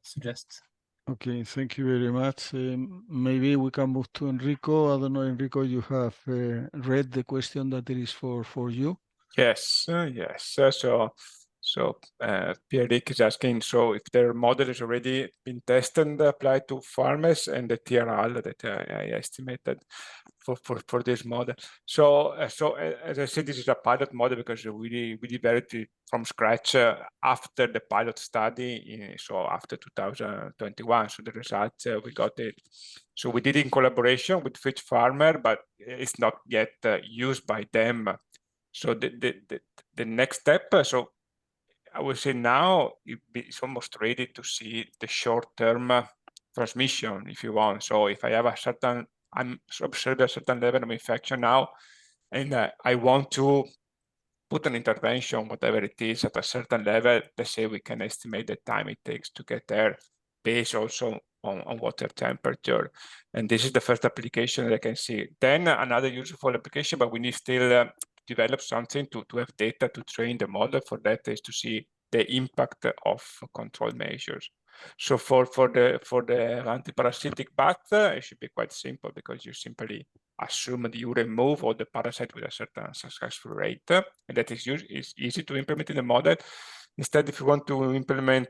suggest. Okay, thank you very much. Maybe we can move to Enrico. I don't know, Enrico, you have read the question that it is for you. Yes, yes. So So Pierre-Luc is asking, so if their model has already been tested and applied to farmers and the TRL that I estimated for this model. So as I said, this is a pilot model because we developed it from scratch after the pilot study, so after 2021. So the results we got it. So we did it in collaboration with fish farmer, but it's not yet used by them. So the next step, so I would say now it's almost ready to see the short-term transmission, if you want. So if I have I'm observing a certain level of infection now, and I want to put an intervention, whatever it is, at a certain level, let's say we can estimate the time it takes to get there, based also on water temperature. And this is the first application that I can see. Then another useful application, but we need still develop something to have data to train the model. For that is to see the impact of control measures. So for the antiparasitic bat, it should be quite simple because you simply assume that you remove all the parasite with a certain successful rate, and that is easy to implement in the model. Instead, if you want to implement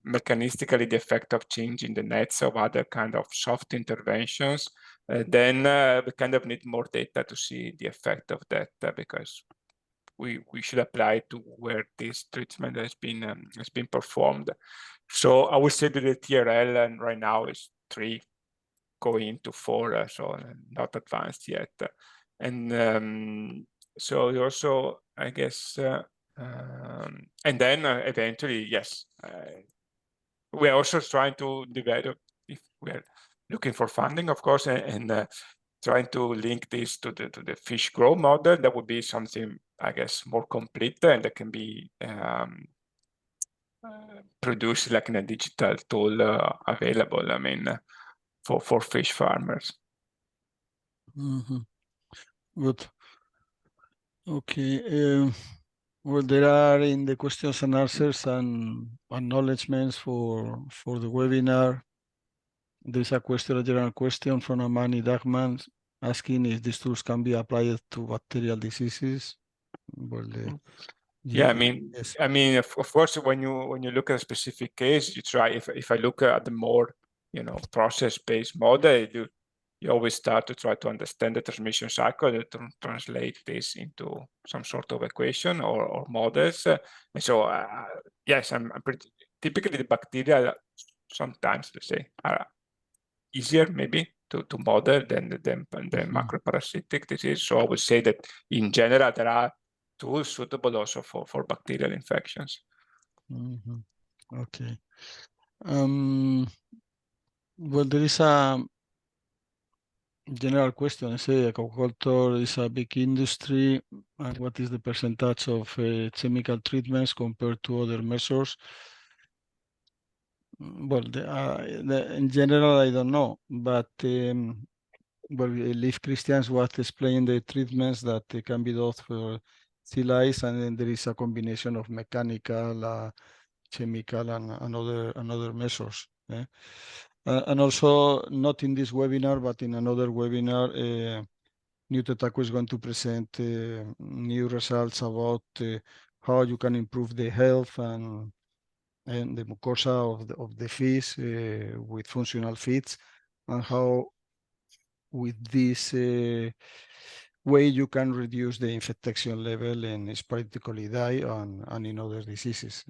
mechanistically the effect of changing the nets of other kind of soft interventions, then we kind of need more data to see the effect of that, because we should apply to where this treatment has been performed. So I would say that the TRL and right now is 3 going to 4, so not advanced yet. And so also, I guess, and then eventually, yes, we're also trying to develop, if we're looking for funding, of course, and trying to link this to the fish grow model. That would be something, I guess, more complete, and that can be produced like in a digital tool available, I mean, for fish farmers. Good. Okay. Well, there are in the questions and answers and acknowledgements for the webinar. There's a question, a general question from Amani Dagman, asking if these tools can be applied to bacterial diseases. Well, yeah, I mean, yes. I mean, of course, when you look at a specific case, you try. If I look at the more, process-based model, you always start to try to understand the transmission cycle to translate this into some sort of equation or models. And so, yes, I'm pretty typically the bacteria sometimes, let's say, are easier maybe to model than the macroparasitic disease. So I would say that in general there are tools suitable also for bacterial infections. Okay. Well, there is a general question. Say aquaculture is a big industry, and what is the percentage of chemical treatments compared to other measures? Well, in general, I don't know, but well, Leif Christians was explaining the treatments that can be done for sea lice, and then there is a combination of mechanical, chemical, and other measures. And also, not in this webinar, but in another webinar, NewTechAqua is going to present new results about how you can improve the health and the mucosa of the fish with functional feeds, and how with this way you can reduce the infestation level in Sparicotyle and in other diseases.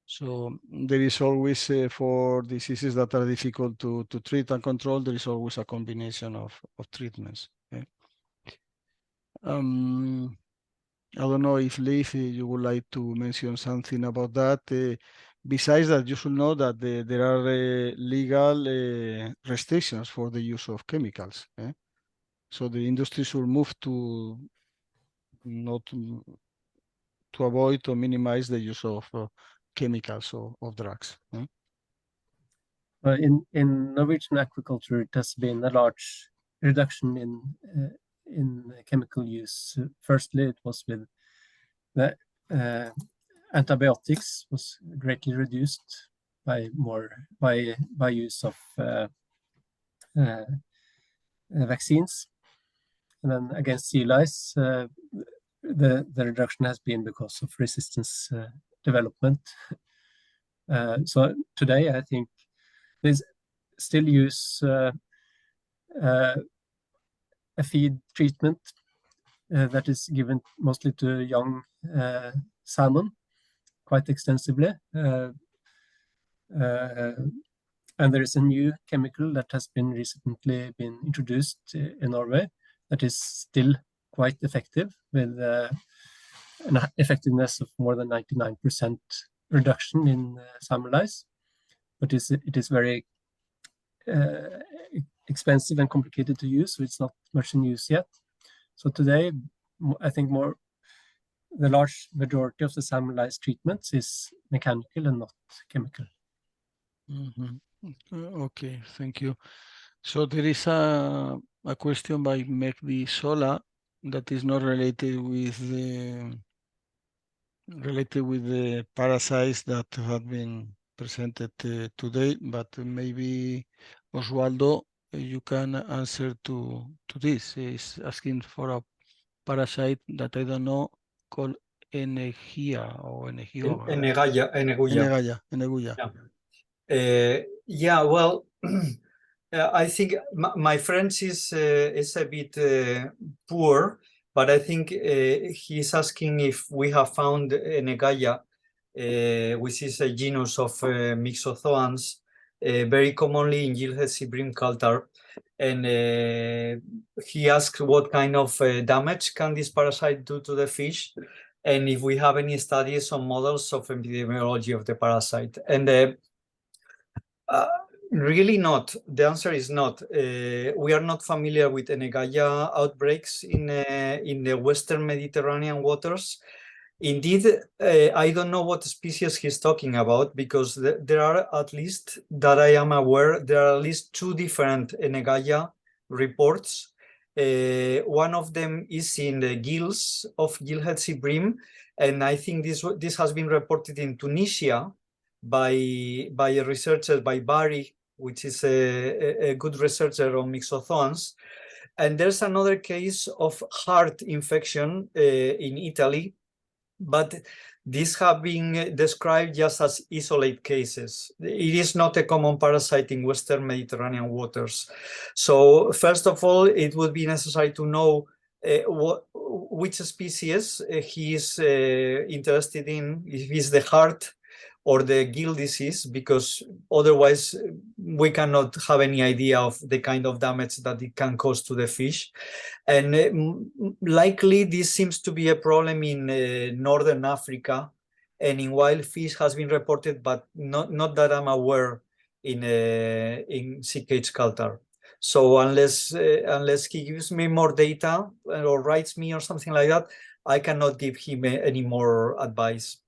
So there is always, for diseases that are difficult to treat and control, there is always a combination of treatments. I don't know if Leif, you would like to mention something about that. Besides that, you should know that there are legal restrictions for the use of chemicals. So the industry should move to not to avoid or minimize the use of chemicals or of drugs. In Norwegian aquaculture, it has been a large reduction in chemical use. Firstly, it was with the antibiotics was greatly reduced by use of vaccines, and then against sea lice, the reduction has been because of resistance development. So today, I think there's still use a feed treatment that is given mostly to young salmon quite extensively. And there is a new chemical that has been recently been introduced in Norway that is still quite effective, with an effectiveness of more than 99% reduction in salmon lice. But it is very expensive and complicated to use, so it's not much in use yet. So today, I think the large majority of the salmon lice treatments is mechanical and not chemical. Okay, thank you. So there is a question by Megdi Sola that is not related with the parasites that have been presented today, but maybe Oswaldo, you can answer to this. He's asking for a parasite that I don't know, called Enegia or Enegio. Eneguya. Yeah, well, I think my French is a bit poor, but I think he's asking if we have found Enegaia, which is a genus of myxothoans, very commonly in glithead seabream culture. And he asked what kind of damage can this parasite do to the fish, and if we have any studies or models of epidemiology of the parasite. And really not. The answer is not. We are not familiar with Enegaia outbreaks in the Western Mediterranean waters. Indeed, I don't know what species he's talking about, because there are, at least that I am aware, there are at least 2 different Enegaia reports. One of them is in the gills of glithead seabream, and I think this has been reported in Tunisia by a researcher, by Bari, which is a good researcher on myxothoans. And there's another case of heart infection in Italy, but these have been described just as isolate cases. It is not a common parasite in Western Mediterranean waters. So first of all, it would be necessary to know which species he is interested in, if it's the heart or the gill disease, because otherwise we cannot have any idea of the kind of damage that it can cause to the fish. And likely this seems to be a problem in Northern Africa, and in wild fish has been reported, but not that I'm aware in CIHEAM culture. So unless he gives me more data or writes me or something like that, I cannot give him any more advice.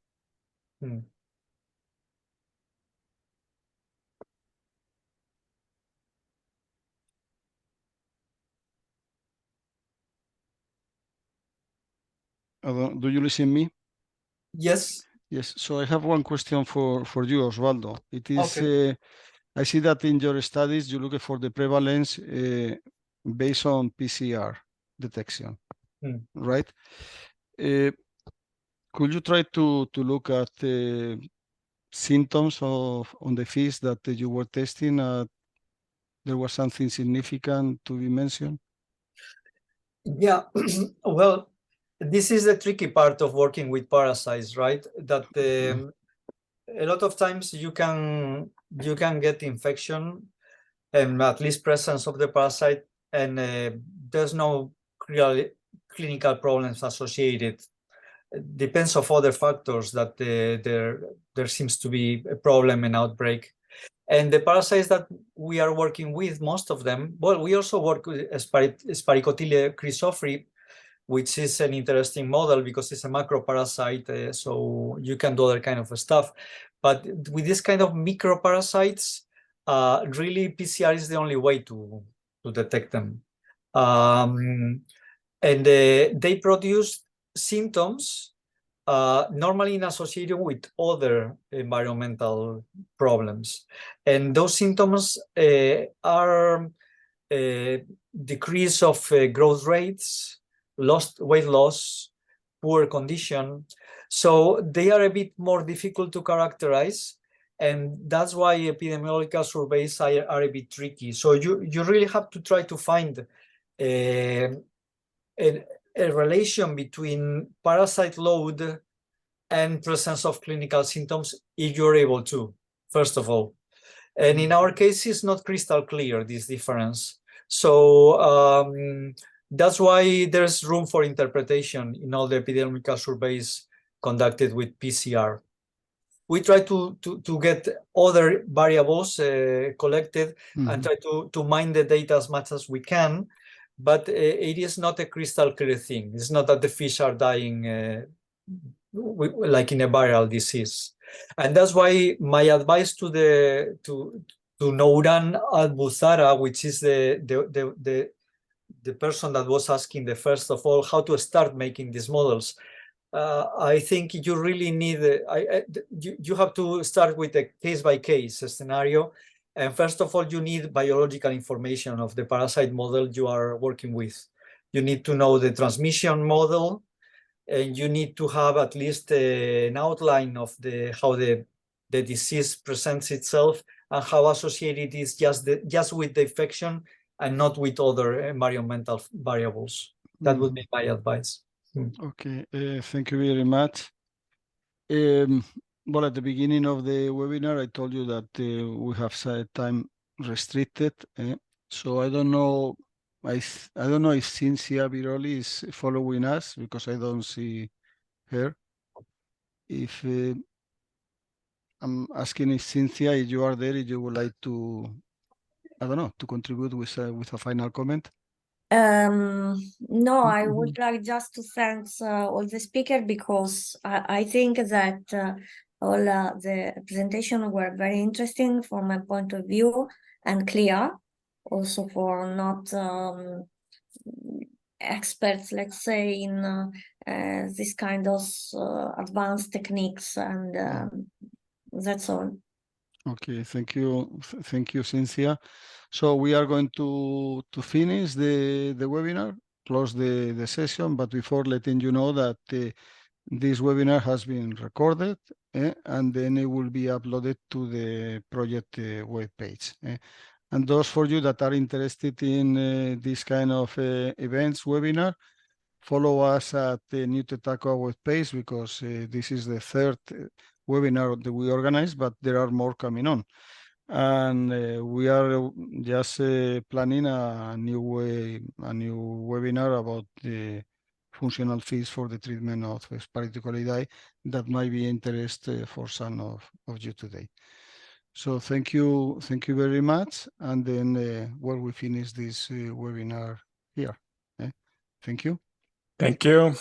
Do you listen me? Yes. Yes. So I have one question for you, Oswaldo. It is, Okay. I see that in your studies you look for the prevalence based on PCR detection, right? Could you try to look at symptoms on the fish that you were testing? There was something significant to be mentioned? Yeah, well, this is the tricky part of working with parasites, right? That a lot of times you can get infection and at least presence of the parasite, and there's no real clinical problems associated. It depends of other factors that there seems to be a problem, an outbreak. And the parasites that we are working with, most of them, well, we also work with Sparicotyle chrysophrii, which is an interesting model because it's a macroparasite, so you can do other kind of stuff. But with this kind of microparasites, really PCR is the only way to detect them. And they produce symptoms normally in association with other environmental problems. And those symptoms are decrease of growth rates, weight loss, poor condition. So they are a bit more difficult to characterize. And that's why epidemiological surveys are a bit tricky. So you really have to try to find a relation between parasite load and presence of clinical symptoms if you're able to, first of all. And in our case, it's not crystal clear, this difference. So that's why there's room for interpretation in all the epidemiological surveys conducted with PCR. We try to get other variables collected and try to mine the data as much as we can, but it is not a crystal clear thing. It's not that the fish are dying like in a viral disease. And that's why my advice to Nouran Albuzara, which is the person that was asking the first of all how to start making these models, I think you really need, you have to start with a case-by-case scenario. And first of all, you need biological information of the parasite model you are working with. You need to know the transmission model, and you need to have at least an outline of how the disease presents itself and how associated it is just with the infection and not with other environmental variables. That would be my advice. Okay, thank you very much. Well, at the beginning of the webinar, I told you that we have time restricted. So I don't know. I don't know if Cinzia Viroli is following us because I don't see her. If I'm asking if Cinzia, if you are there, if you would like to, I don't know, to contribute with a final comment. No, I would like just to thank all the speakers because I think that all the presentation were very interesting from my point of view and clear, also for not experts, let's say, in this kind of advanced techniques, and that's all. Okay, thank you, Cinzia. So we are going to finish the webinar, close the session, but before letting you know that this webinar has been recorded and then it will be uploaded to the project webpage. And those for you that are interested in this kind of events, webinar, follow us at the NewTechAqua webpage because this is the third webinar that we organize, but there are more coming on. And we are just planning a new webinar about the functional fish for the treatment of Sparicotyle that might be interest for some of you today. So thank you very much. And then we finish this webinar here. Thank you. Thank you.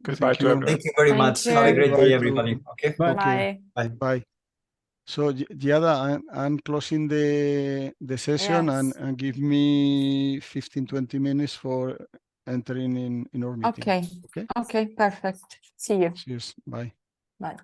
Goodbye to everyone. Thank you very much. Have a great day, everybody. Okay. Okay. Bye. Bye. So Giada, I'm closing the session. Yes. and give me 15-20 minutes for entering in our meeting. Okay. Okay. Okay, perfect. See you. Cheers. Bye. Bye.